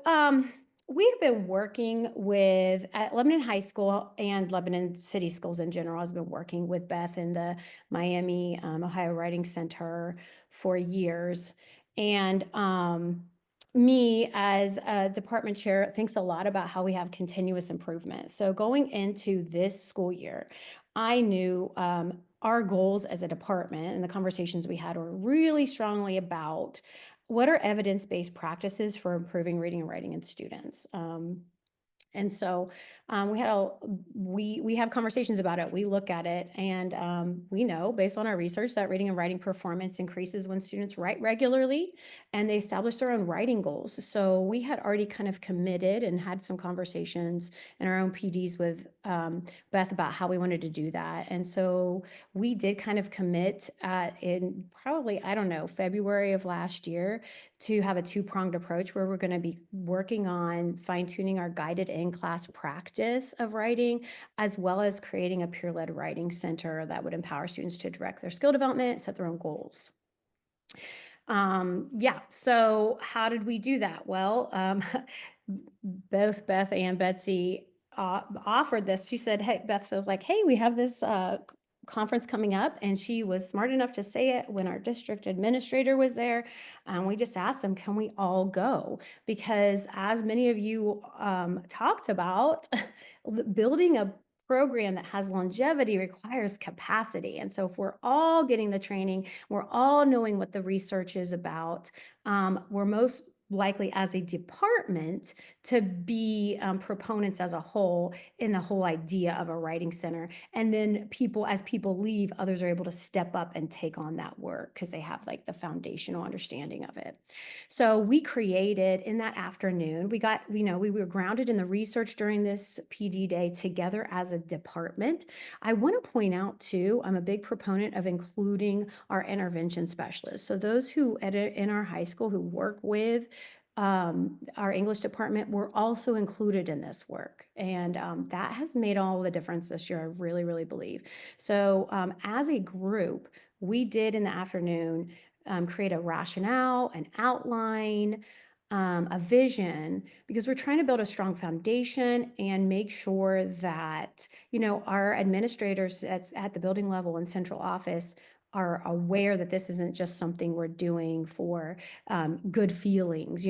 [SPEAKER 2] we've been working with, at Lebanon High School and Lebanon City Schools in general, has been working with Beth in the Miami, Ohio Writing Center for years. And me as a department chair thinks a lot about how we have continuous improvement. So going into this school year, I knew our goals as a department and the conversations we had were really strongly about what are evidence-based practices for improving reading and writing in students. And so we have conversations about it. We look at it, and we know based on our research that reading and writing performance increases when students write regularly and they establish their own writing goals. So we had already kind of committed and had some conversations in our own PDs with Beth about how we wanted to do that. And so we did kind of commit in probably, I don't know, February of last year to have a two-pronged approach where we're going to be working on fine-tuning our guided in-class practice of writing, as well as creating a peer-led writing center that would empower students to direct their skill development, set their own goals. Yeah, so how did we do that? Well, both Beth and Betsy offered this. She said, hey, Beth says like, hey, we have this conference coming up, and she was smart enough to say it when our district administrator was there. And we just asked them, can we all go? Because as many of you talked about, building a program that has longevity requires capacity. And so if we're all getting the training, we're all knowing what the research is about, we're most likely as a department to be proponents as a whole in the whole idea of a writing center. And then as people leave, others are able to step up and take on that work because they have like the foundational understanding of it. So we created in that afternoon, we were grounded in the research during this PD day together as a department. I want to point out too, I'm a big proponent of including our intervention specialists. So those who in our high school who work with our English department were also included in this work. And that has made all the difference this year, I really, really believe. So as a group, we did in the afternoon create a rationale, an outline, a vision, because we're trying to build a strong foundation and make sure that, our administrators at the building level and central office are aware that this isn't just something we're doing for good feelings.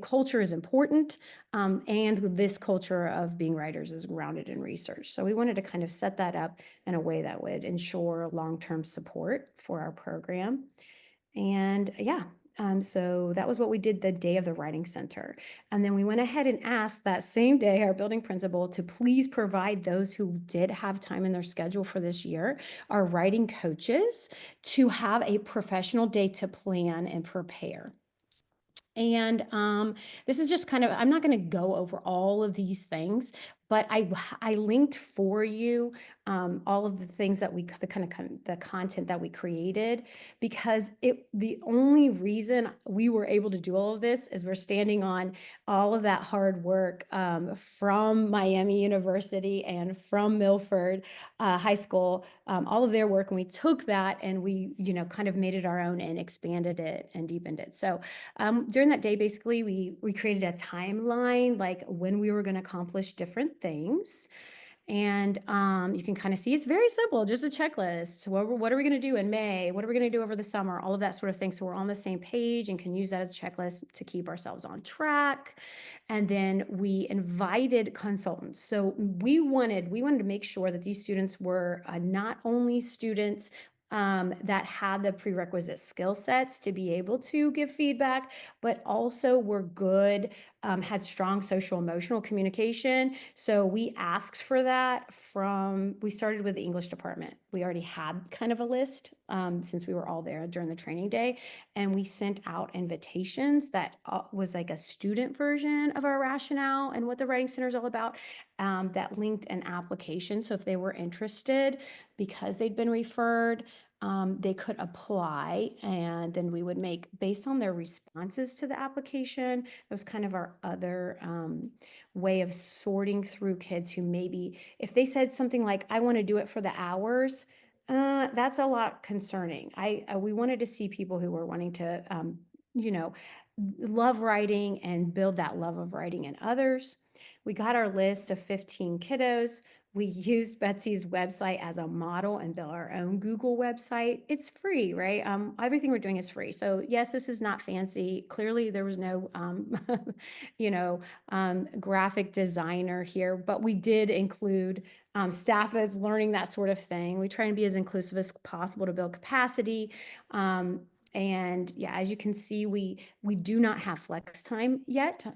[SPEAKER 2] Culture is important, and this culture of being writers is grounded in research. So we wanted to kind of set that up in a way that would ensure long-term support for our program. And yeah, so that was what we did the day of the writing center. And then we went ahead and asked that same day our building principal to please provide those who did have time in their schedule for this year, our writing coaches, to have a professional day to plan and prepare. And this is just kind of, I'm not going to go over all of these things, but I linked for you all of the things that the content that we created, because the only reason we were able to do all of this is we're standing on all of that hard work from Miami University and from Milford High School, all of their work, and we took that and we, kind of made it our own and expanded it and deepened it. So during that day, basically, we created a timeline, like when we were going to accomplish different things. And you can kind of see it's very simple, just a checklist. What are we going to do in May? What are we going to do over the summer? All of that sort of thing. So we're on the same page and can use that as a checklist to keep ourselves on track. And then we invited consultants. So we wanted to make sure that these students were not only students that had the prerequisite skill sets to be able to give feedback, but also were good, had strong social emotional communication. So we asked for that we started with the English department. We already had kind of a list since we were all there during the training day. And we sent out invitations that was like a student version of our rationale and what the Writing Center is all about, that linked an application. So if they were interested, because they'd been referred, they could apply, and then we would make, based on their responses to the application, that was kind of our other way of sorting through kids who maybe, if they said something like, I want to do it for the hours, that's a lot concerning. We wanted to see people who were wanting to, love writing and build that love of writing in others. We got our list of 15 kiddos. We used Betsy's website as a model and built our own Google website. It's free, right? Everything we're doing is free. So yes, this is not fancy. Clearly there was no, graphic designer here, but we did include staff that's learning that sort of thing. We try and be as inclusive as possible to build capacity. And yeah, as you can see, we do not have flex time yet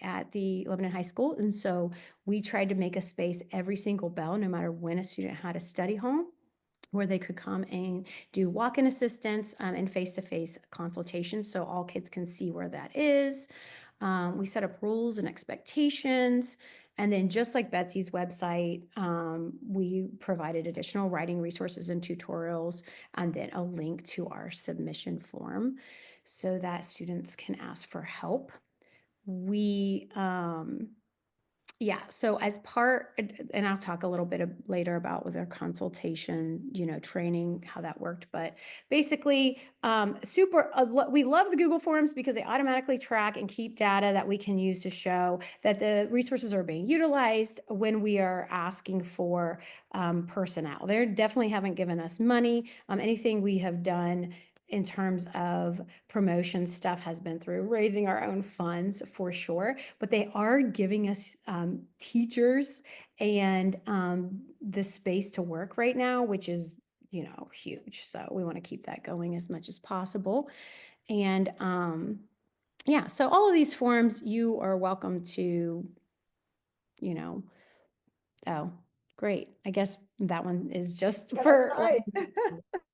[SPEAKER 2] at the Lebanon High School. And so we tried to make a space every single bell, no matter when a student had a study hall, where they could come and do walk-in assistance and face-to-face consultations, so all kids can see where that is. We set up rules and expectations. And then just like Betsy's website, we provided additional writing resources and tutorials, and then a link to our submission form so that students can ask for help. So as part, and I'll talk a little bit later about with our consultation, training, how that worked, but basically we love the Google Forms because they automatically track and keep data that we can use to show that the resources are being utilized when we are asking for personnel. They definitely haven't given us money. Anything we have done in terms of promotion stuff has been through raising our own funds for sure, but they are giving us teachers and the space to work right now, which is, huge. So we want to keep that going as much as possible. And so all of these forms, you are welcome to, oh, great. I guess that one is just for,
[SPEAKER 1] right.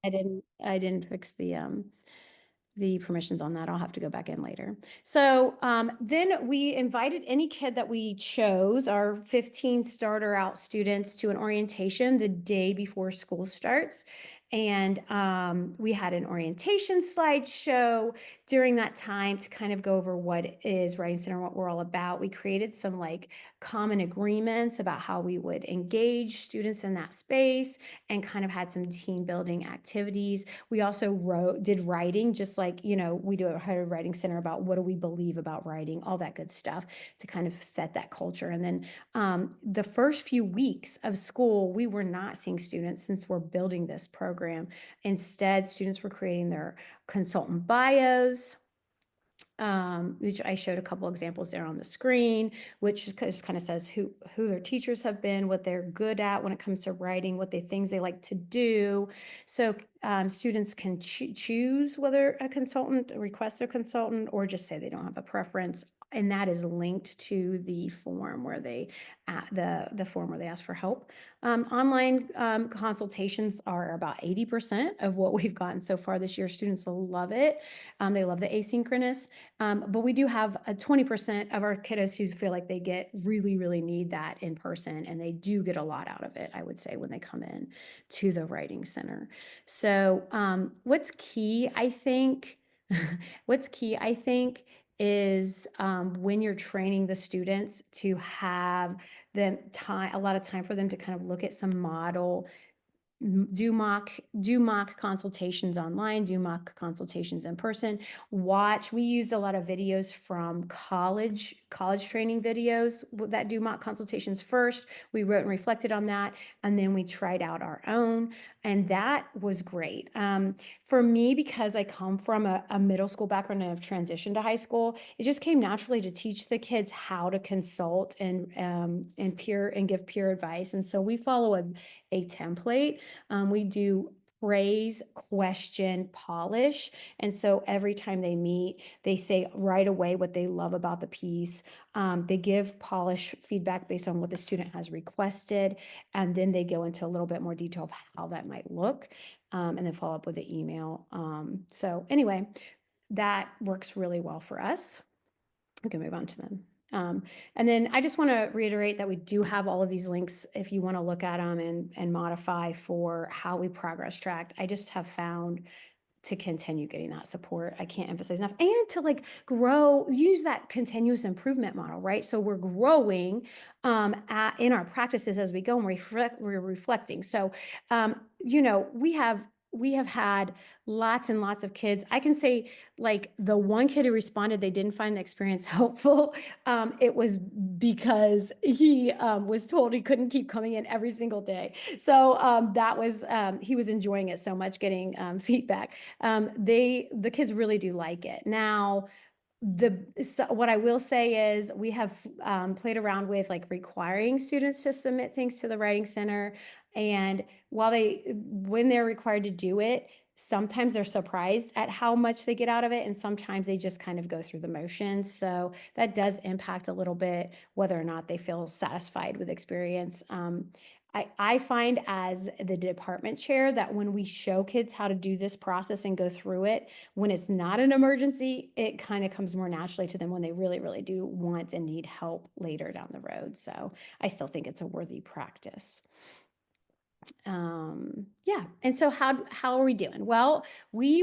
[SPEAKER 2] I didn't fix the permissions on that. I'll have to go back in later. So then we invited any kid that we chose, our 15 starter out students, to an orientation the day before school starts. And we had an orientation slideshow during that time to kind of go over what is Writing Center, what we're all about. We created some common agreements about how we would engage students in that space and kind of had some team building activities. We also did writing, just like, we do at Ohio Writing Center, about what do we believe about writing, all that good stuff to kind of set that culture. And then the first few weeks of school, we were not seeing students since we're building this program. Instead, students were creating their consultant bios, which I showed a couple examples there on the screen, which just kind of says who their teachers have been, what they're good at when it comes to writing, things they like to do. So students can choose whether request a consultant or just say they don't have a preference. and that is linked to the form where they the form where they ask for help. Online consultations are about 80% of what we've gotten so far this year. Students love it. They love the asynchronous, but we do have a 20% of our kiddos who feel like they really need that in person, and they do get a lot out of it, I would say, when they come in to the Writing Center. So what's key, I think, is when you're training the students to have them a lot of time for them to kind of look at some model, do mock consultations online, do mock consultations in person. We used a lot of videos from college training videos that do mock consultations first. We wrote and reflected on that, and then we tried out our own, and that was great. For me, because I come from a middle school background and have transitioned to high school, it just came naturally to teach the kids how to consult and give peer advice. And so we follow a template. We do praise, question, polish. And so every time they meet, they say right away what they love about the piece. They give polish feedback based on what the student has requested. And then they go into a little bit more detail of how that might look, and then follow up with the email. So anyway, that works really well for us. We can move on to them. And then I just want to reiterate that we do have all of these links if you want to look at them and modify for how we progress tracked. I just have found to continue getting that support, I can't emphasize enough, and to like use that continuous improvement model, right? So we're growing in our practices as we go, and we're reflecting. So, we have had lots and lots of kids. I can say, like, the one kid who responded they didn't find the experience helpful. It was because he was told he couldn't keep coming in every single day. So he was enjoying it so much, getting feedback. The kids really do like it. Now, what I will say is we have played around with like requiring students to submit things to the Writing Center. And when they're required to do it, sometimes they're surprised at how much they get out of it, and sometimes they just kind of go through the motions. So that does impact a little bit whether or not they feel satisfied with experience. I find as the department chair that when we show kids how to do this process and go through it, when it's not an emergency, it kind of comes more naturally to them when they really do want and need help later down the road. So I still think it's a worthy practice. Yeah. And so how are we doing? Well, we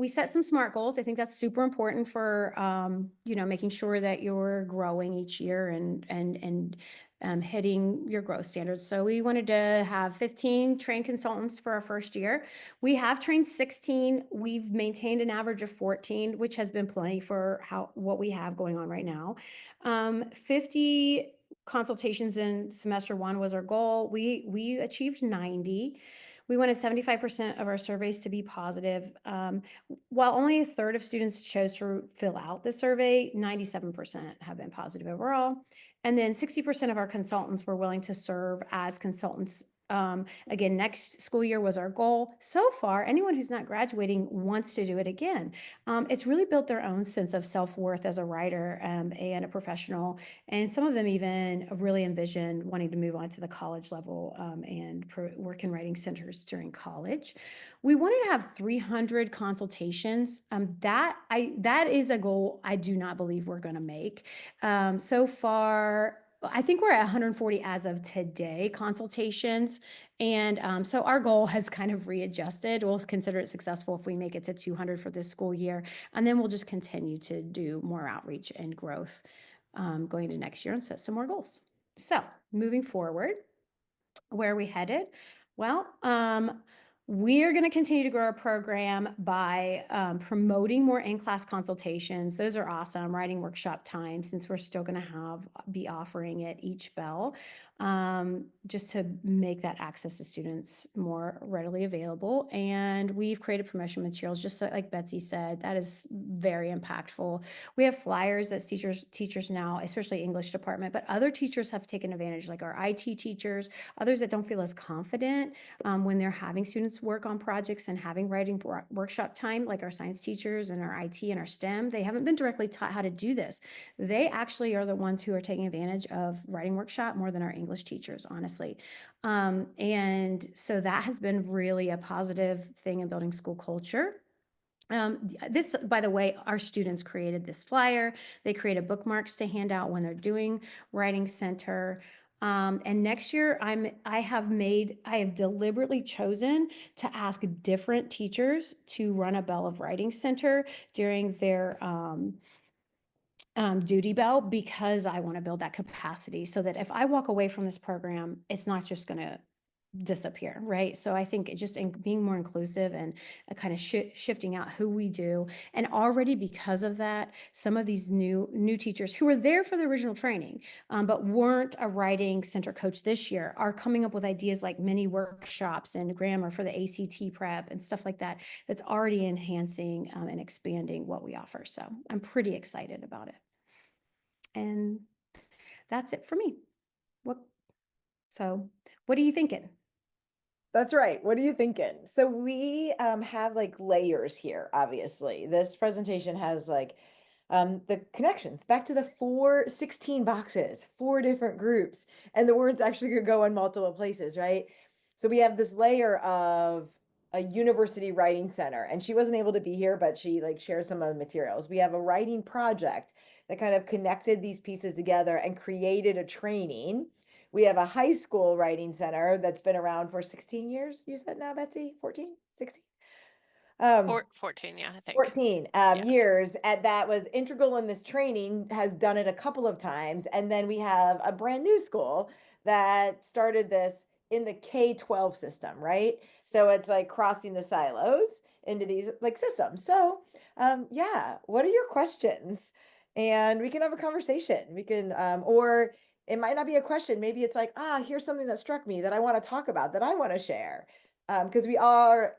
[SPEAKER 2] set some SMART goals. I think that's super important for, making sure that you're growing each year and hitting your growth standards. So we wanted to have 15 trained consultants for our first year. We have trained 16. We've maintained an average of 14, which has been plenty for what we have going on right now. 50 consultations in semester one was our goal. We achieved 90. We wanted 75% of our surveys to be positive. While only a third of students chose to fill out the survey, 97% have been positive overall. And then 60% of our consultants were willing to serve as consultants. Again, next school year was our goal. So far, anyone who's not graduating wants to do it again. It's really built their own sense of self-worth as a writer and a professional. And some of them even really envision wanting to move on to the college level and work in writing centers during college. We wanted to have 300 consultations. That is a goal I do not believe we're going to make. So far, I think we're at 140 as of today consultations. And so our goal has kind of readjusted. We'll consider it successful if we make it to 200 for this school year. And then we'll just continue to do more outreach and growth going into next year and set some more goals. So moving forward, where are we headed? Well, we are going to continue to grow our program by promoting more in-class consultations. Those are awesome. Writing workshop time, since we're still going to be offering it each bell. just to make that access to students more readily available. And we've created promotion materials, just like Betsy said, that is very impactful. We have flyers that teachers now, especially English department, but other teachers have taken advantage, like our IT teachers, others that don't feel as confident when they're having students work on projects and having writing workshop time, like our science teachers and our IT and our STEM. They haven't been directly taught how to do this. They actually are the ones who are taking advantage of writing workshop more than our English teachers, honestly. And so that has been really a positive thing in building school culture. This, by the way, our students created this flyer. They created bookmarks to hand out when they're doing Writing Center. And next year, I have deliberately chosen to ask different teachers to run a Bell of Writing Center during their duty bell, because I want to build that capacity so that if I walk away from this program, it's not just going to disappear, right? So I think just being more inclusive and kind of shifting out who we do. And already because of that, some of these new teachers who were there for the original training, but weren't a writing center coach this year, are coming up with ideas like mini workshops and grammar for the ACT prep and stuff like that. That's already enhancing and expanding what we offer. So I'm pretty excited about it. And that's it for me. What are you thinking?
[SPEAKER 1] That's right. What are you thinking? So we have like layers here, obviously. This presentation has like the connections back to the 416 boxes, 4 different groups, and the words actually could go in multiple places, right? So we have this layer of a university writing center, and she wasn't able to be here, but she like shared some of the materials. We have a writing project that kind of connected these pieces together and created a training. We have a high school writing center that's been around for 16 years. You said now, Betsy, 14, 16?
[SPEAKER 3] 14, yeah, I think.
[SPEAKER 1] 14
[SPEAKER 3] Yeah.
[SPEAKER 1] years. And that was integral in this training, has done it a couple of times. And then we have a brand new school that started this in the K-12 system, right? So it's like crossing the silos into these like systems. So yeah, what are your questions? And we can have a conversation. We can, or it might not be a question. Maybe it's like, here's something that struck me that I want to talk about, that I want to share. Because we are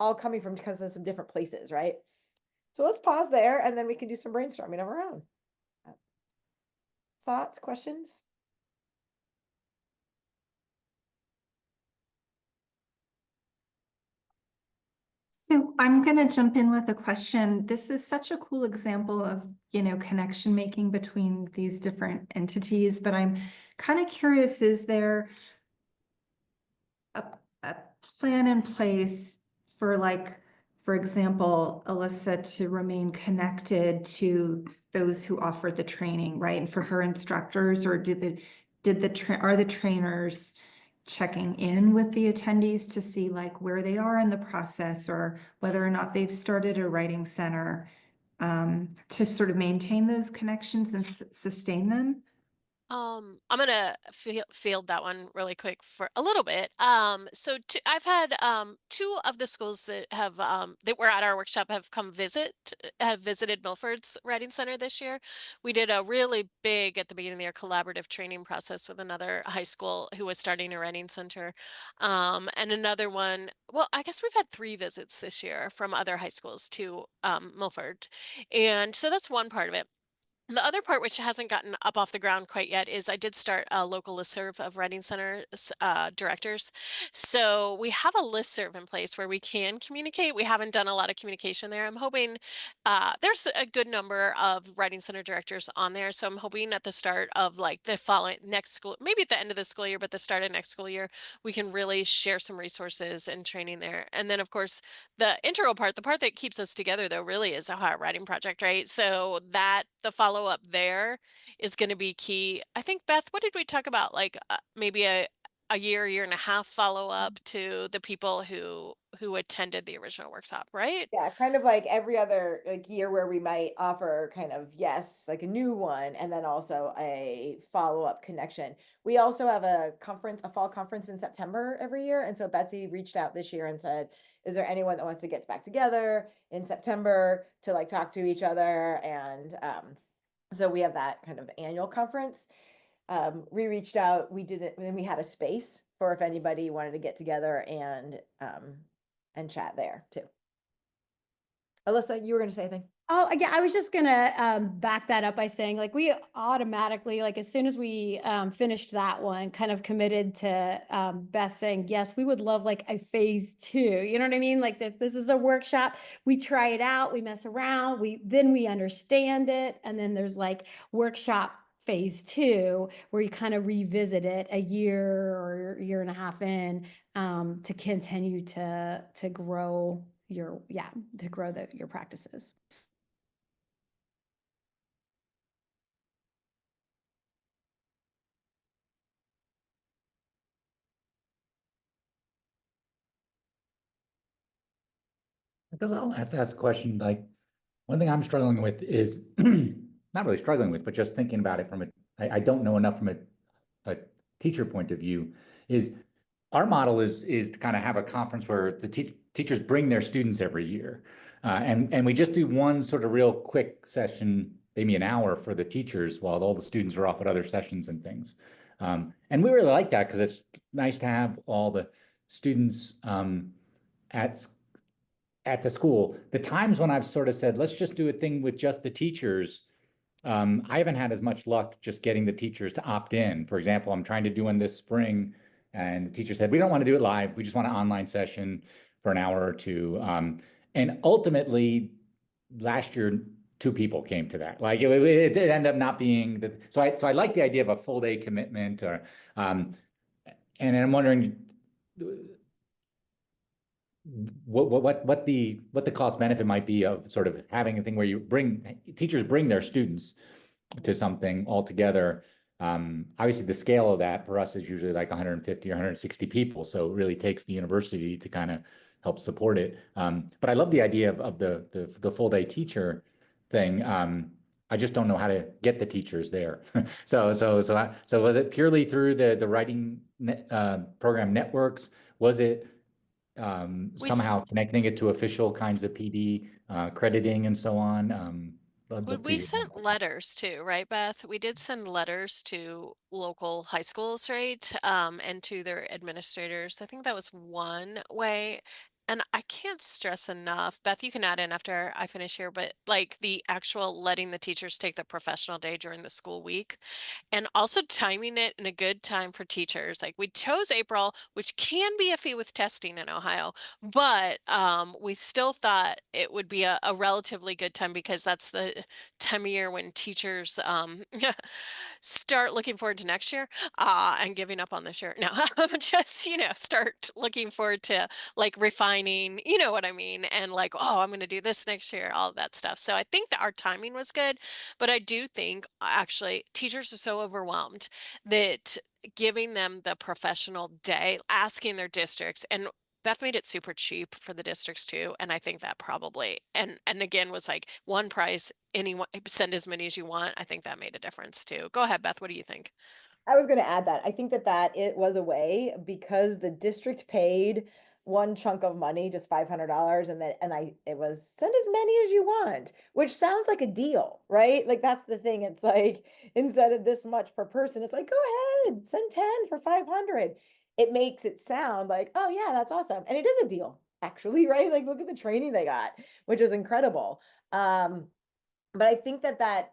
[SPEAKER 1] all coming from because of some different places, right? So let's pause there and then we can do some brainstorming of our own. Thoughts, questions?
[SPEAKER 7] So I'm going to jump in with a question. This is such a cool example of, connection making between these different entities, but I'm kind of curious, is there a plan in place for for example, Alissa to remain connected to those who offer the training, right? And for her instructors, or are the trainers checking in with the attendees to see like where they are in the process, or whether or not they've started a writing center, to sort of maintain those connections and sustain them?
[SPEAKER 3] I'm gonna field that one really quick for a little bit. So I've had 2 of the schools that have that were at our workshop have visited Milford's Writing Center this year. We did a really big at the beginning of the year collaborative training process with another high school who was starting a writing center, and another one. Well, I guess we've had 3 visits this year from other high schools to Milford, and so that's one part of it. The other part, which hasn't gotten up off the ground quite yet, is I did start a local listserv of writing center directors. So we have a listserv in place where we can communicate. We haven't done a lot of communication there. I'm hoping there's a good number of writing center directors on there. So I'm hoping at the start of like the following next school, maybe at the end of the school year, but the start of next school year, we can really share some resources and training there. And then, of course, the integral part, the part that keeps us together, though, really is a Ohio Writing Project, right? So that the follow up there is going to be key. I think, Beth, what did we talk about? Like maybe a year and a half follow up to the people who attended the original workshop, right?
[SPEAKER 1] Yeah, kind of like every other like year where we might offer kind of, yes, like a new one, and then also a follow-up connection. We also have a fall conference in September every year. And so Betsy reached out this year and said, is there anyone that wants to get back together in September to like talk to each other? And so we have that kind of annual conference. we reached out, we did it, and we had a space for if anybody wanted to get together and chat there too. Alissa, you were going to say anything?
[SPEAKER 2] Oh, yeah, I was just gonna back that up by saying, like, we automatically, like, as soon as we finished that one, kind of committed to Beth saying, yes, we would love like a phase 2. You know what I mean? Like this is a workshop. We try it out, we mess around, then we understand it, and then there's like workshop phase 2 where you kind of revisit it a year or year and a half in to continue to grow your your practices.
[SPEAKER 4] Because I'll ask a question, like, one thing I'm struggling with is, not really struggling with, but just thinking about it from I don't know enough from a teacher point of view, is our model is to kind of have a conference where the teachers bring their students every year. And we just do one sort of real quick session, maybe an hour for the teachers while all the students are off at other sessions and things. And we really like that because it's nice to have all the students at the school. The times when I've sort of said, let's just do a thing with just the teachers, I haven't had as much luck just getting the teachers to opt in. For example, I'm trying to do one this spring, and the teacher said, we don't want to do it live. We just want an online session for an hour or two. And ultimately, last year, 2 people came to that. Like it did end up not being the, so I like the idea of a full day commitment, or and I'm wondering what the cost benefit might be of sort of having a thing where teachers bring their students to something altogether. Obviously the scale of that for us is usually like 150 or 160 people. So it really takes the university to kind of help support it. But I love the idea of the full day teacher thing. I just don't know how to get the teachers there. So was it purely through the writing program networks? Was it somehow connecting it to official kinds of PD crediting and so on?
[SPEAKER 3] We sent letters too, right, Beth? We did send letters to local high schools, right? And to their administrators. I think that was one way. And I can't stress enough, Beth, you can add in after I finish here, but like the actual letting the teachers take the professional day during the school week and also timing it in a good time for teachers. Like we chose April, which can be iffy with testing in Ohio, but we still thought it would be a relatively good time because that's the time of year when teachers start looking forward to next year and giving up on this year. No, just, start looking forward to like refining, you know what I mean? And like, oh, I'm going to do this next year, all of that stuff. So I think that our timing was good, but I do think actually teachers are so overwhelmed that giving them the professional day, asking their districts, and Beth made it super cheap for the districts too. And I think that probably, and again, was like one price, anyone send as many as you want. I think that made a difference too. Go ahead, Beth. What do you think?
[SPEAKER 1] I was going to add that. I think that it was a way because the district paid one chunk of money, just $500, it was send as many as you want, which sounds like a deal, right? Like that's the thing. It's like instead of this much per person, it's like go ahead, send 10 for 500. It makes it sound like, oh yeah, that's awesome. And it is a deal, actually, right? Like look at the training they got, which is incredible. But I think that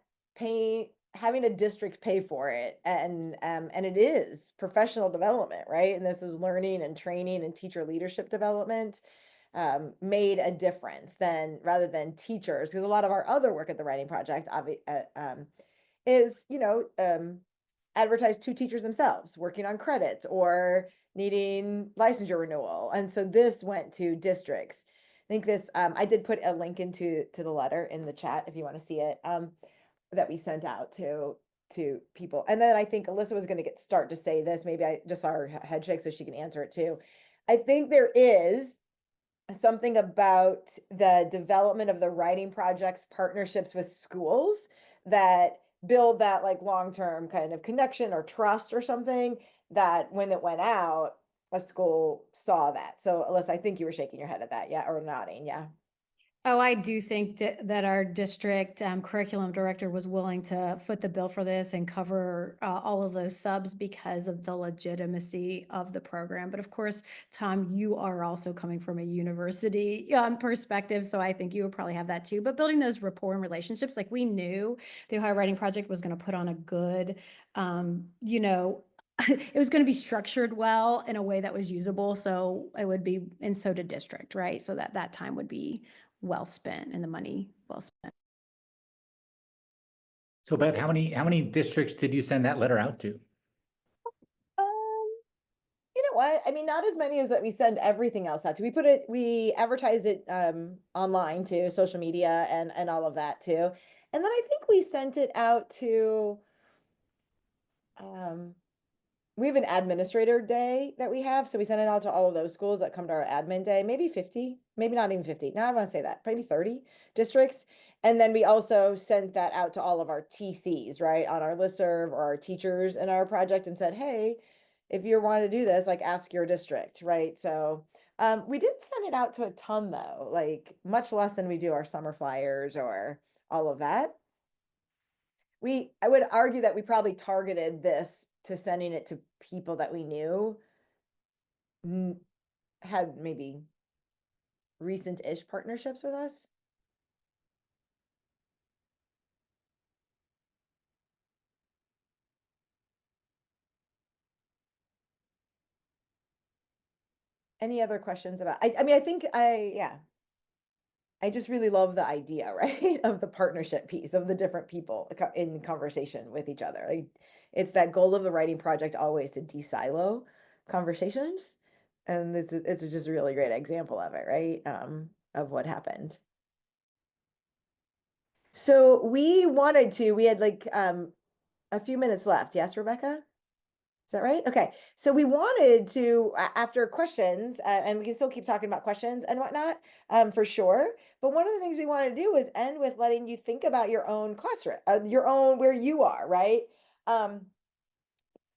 [SPEAKER 1] having a district pay for it and it is professional development, right? And this is learning and training and teacher leadership development, made a difference rather than teachers, because a lot of our other work at the Writing Project is advertised to teachers themselves working on credits or needing licensure renewal, and so this went to districts. I think this I did put a link to the letter in the chat if you want to see it, that we sent out to people. And then I think Alissa was going to start to say this. Maybe I just saw her head shake so she can answer it too. I think there is something about the development of the writing projects partnerships with schools that build that like long-term kind of connection or trust or something, that when it went out, a school saw that. So Alissa, I think you were shaking your head at that, yeah, or nodding, yeah.
[SPEAKER 2] Oh, I do think that our district curriculum director was willing to foot the bill for this and cover all of those subs because of the legitimacy of the program. But of course, Tom, you are also coming from a university perspective, so I think you would probably have that too. But building those rapport and relationships, like we knew the Ohio Writing Project was going to put on a good, it was going to be structured well in a way that was usable. So it would be, and so did district, right? So that time would be well spent and the money well spent.
[SPEAKER 4] So Beth, how many districts did you send that letter out to?
[SPEAKER 1] You know what? I mean, not as many as that we send everything else out to. We advertise it online too, social media and all of that too. And then I think we sent it out to we have an administrator day that we have. So we send it out to all of those schools that come to our admin day, maybe 50, maybe not even 50. No, I don't want to say that, maybe 30 districts. And then we also sent that out to all of our TCs, right, on our listserv or our teachers in our project and said, hey, if you want to do this, like ask your district, right? So we didn't send it out to a ton though, like much less than we do our summer flyers or all of that. I would argue that we probably targeted this to sending it to people that we knew had maybe recent-ish partnerships with us. Any other questions about, I mean, I think I just really love the idea, right, of the partnership piece of the different people in conversation with each other. Like, it's that goal of the writing project always to de-silo conversations, and it's just a really great example of it, right, of what happened. So we had like a few minutes left. Yes, Rebecca? Is that right? Okay. So we wanted to, after questions, and we can still keep talking about questions and whatnot, for sure. But one of the things we want to do is end with letting you think about your own classroom, your own, where you are, right?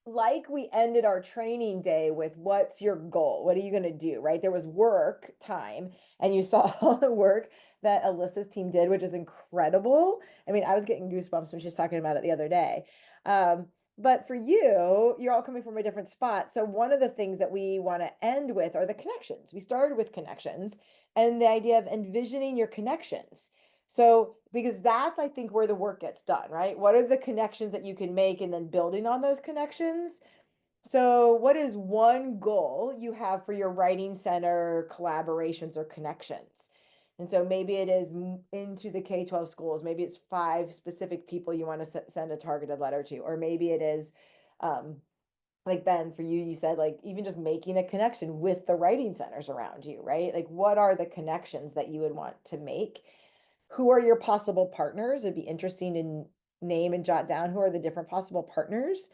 [SPEAKER 1] Like we ended our training day with what's your goal? What are you going to do, right? There was work time and you saw all the work that Alissa's team did, which is incredible. I mean, I was getting goosebumps when she was talking about it the other day. But for you, you're all coming from a different spot. So one of the things that we want to end with are the connections. We started with connections and the idea of envisioning your connections. So, because that's, I think, where the work gets done, right? What are the connections that you can make and then building on those connections? So, what is one goal you have for your writing center collaborations or connections? And so maybe it is into the K-12 schools. Maybe it's 5 specific people you want to send a targeted letter to, or maybe it is, like Ben, for you, you said like even just making a connection with the writing centers around you, right? Like, what are the connections that you would want to make? Who are your possible partners? It'd be interesting to name and jot down who are the different possible partners.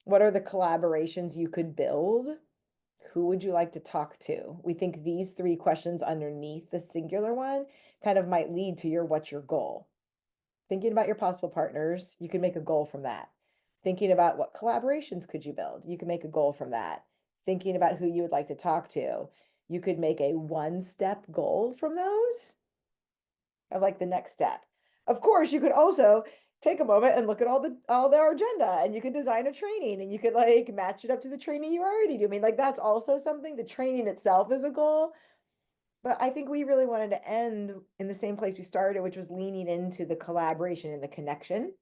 [SPEAKER 1] What are the collaborations you could build? Who would you like to talk to? We think these 3 questions underneath the singular one kind of might lead to what's your goal? Thinking about your possible partners, you can make a goal from that. Thinking about what collaborations could you build? You can make a goal from that. Thinking about who you would like to talk to, you could make a 1-step goal from those of like the next step. Of course, you could also take a moment and look at all their agenda, and you could design a training and you could like match it up to the training you already do. I mean, like that's also something. The training itself is a goal. But I think we really wanted to end in the same place we started, which was leaning into the collaboration and the connection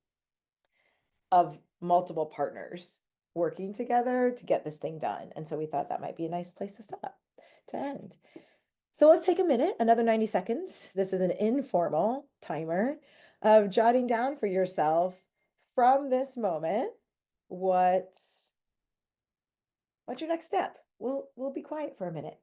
[SPEAKER 1] of multiple partners working together to get this thing done. And so we thought that might be a nice place to stop, to end. So let's take a minute, another 90 seconds. This is an informal timer of jotting down for yourself from this moment, what's your next step? We'll be quiet for a minute.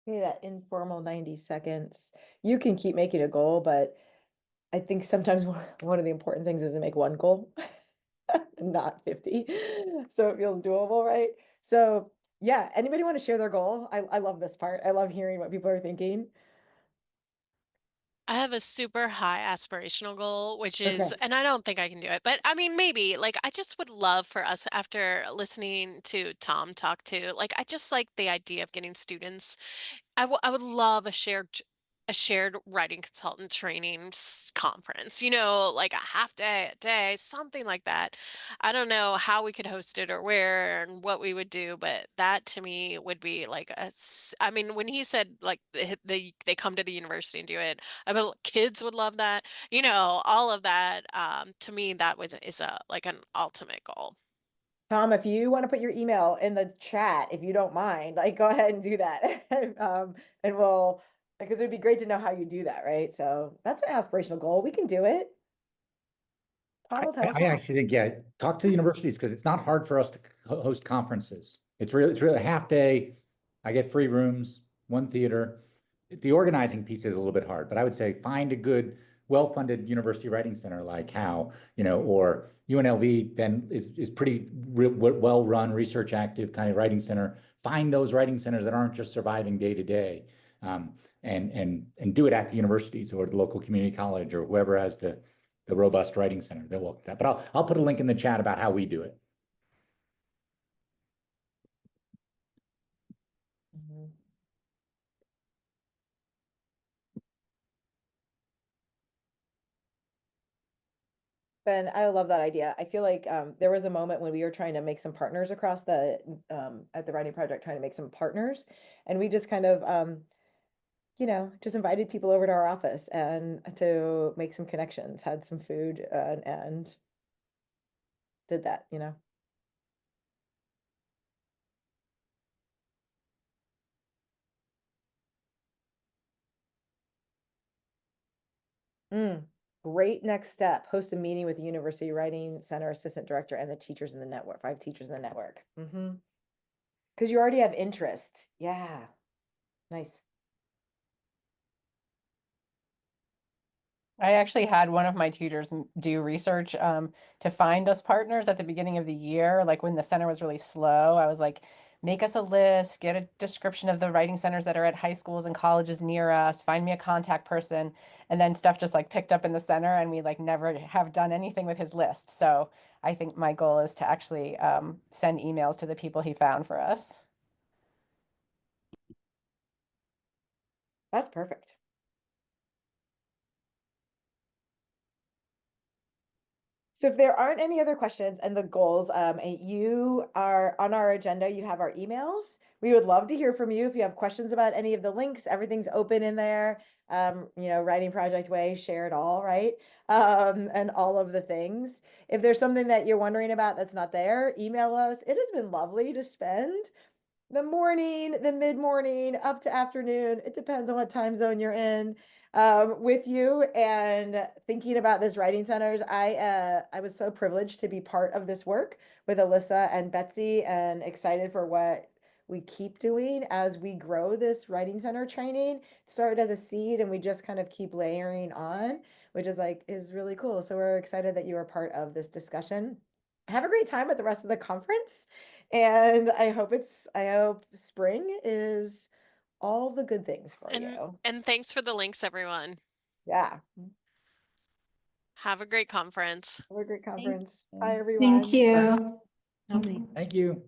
[SPEAKER 1] Maybe that informal 90 seconds. You can keep making a goal, but I think sometimes one of the important things is to make one goal, not 50. So it feels doable, right? So yeah, anybody want to share their goal? I love this part. I love hearing what people are thinking.
[SPEAKER 3] I have a super high aspirational goal, which
[SPEAKER 1] Okay.
[SPEAKER 3] is, and I don't think I can do it, but I mean, maybe, like, I just would love for us, after listening to Tom talk to, like, I just like the idea of getting students. I would love a shared writing consultant training conference, like a half day, a day, something like that. I don't know how we could host it or where and what we would do, but that to me would be like I mean, when he said like they come to the university and do it, I bet kids would love that, all of that. To me, is a like an ultimate goal.
[SPEAKER 1] Tom, if you want to put your email in the chat, if you don't mind, like go ahead and do that. And we'll, because it'd be great to know how you do that, right? So that's an aspirational goal. We can do it. Tom will tell us
[SPEAKER 4] I
[SPEAKER 1] how.
[SPEAKER 4] actually think, yeah, talk to the universities because it's not hard for us to host conferences. It's really a half day. I get free rooms, one theater. The organizing piece is a little bit hard, but I would say find a good, well-funded university writing center like Howe, or UNLV then is pretty well-run, research active kind of writing center. Find those writing centers that aren't just surviving day to day, and do it at the universities or the local community college or whoever has the robust writing center that will. But I'll put a link in the chat about how we do it.
[SPEAKER 1] Mhm. Ben, I love that idea. I feel like there was a moment when we were trying to make some partners across the at the writing project, trying to make some partners, and we just kind of just invited people over to our office and to make some connections, had some food, and did that. Great next step. Host a meeting with the University Writing Center Assistant Director and the teachers in the network, 5 teachers in the network. Because you already have interest. Yeah. Nice.
[SPEAKER 8] I actually had one of my tutors do research to find us partners at the beginning of the year, like when the center was really slow. I was like, make us a list, get a description of the writing centers that are at high schools and colleges near us, find me a contact person. And then stuff just like picked up in the center and we like never have done anything with his list. So I think my goal is to actually send emails to the people he found for us.
[SPEAKER 1] That's perfect. So if there aren't any other questions and the goals, you are on our agenda, you have our emails. We would love to hear from you if you have questions about any of the links. Everything's open in there. Writing Project Way, share it all, right? And all of the things. If there's something that you're wondering about that's not there, email us. It has been lovely to spend the morning, the mid-morning, up to afternoon. It depends on what time zone you're in, with you and thinking about this writing centers. I was so privileged to be part of this work with Alissa and Betsy and excited for what we keep doing as we grow this writing center training. It started as a seed and we just kind of keep layering on, which is really cool. So we're excited that you are part of this discussion. Have a great time at the rest of the conference. And I hope spring is all the good things for you.
[SPEAKER 3] And thanks for the links, everyone.
[SPEAKER 1] Yeah.
[SPEAKER 3] Have a great conference.
[SPEAKER 1] Have a great
[SPEAKER 2] Thank
[SPEAKER 1] conference.
[SPEAKER 2] you.
[SPEAKER 1] Bye, everyone.
[SPEAKER 7] Thank you.
[SPEAKER 2] How many?
[SPEAKER 4] Thank you.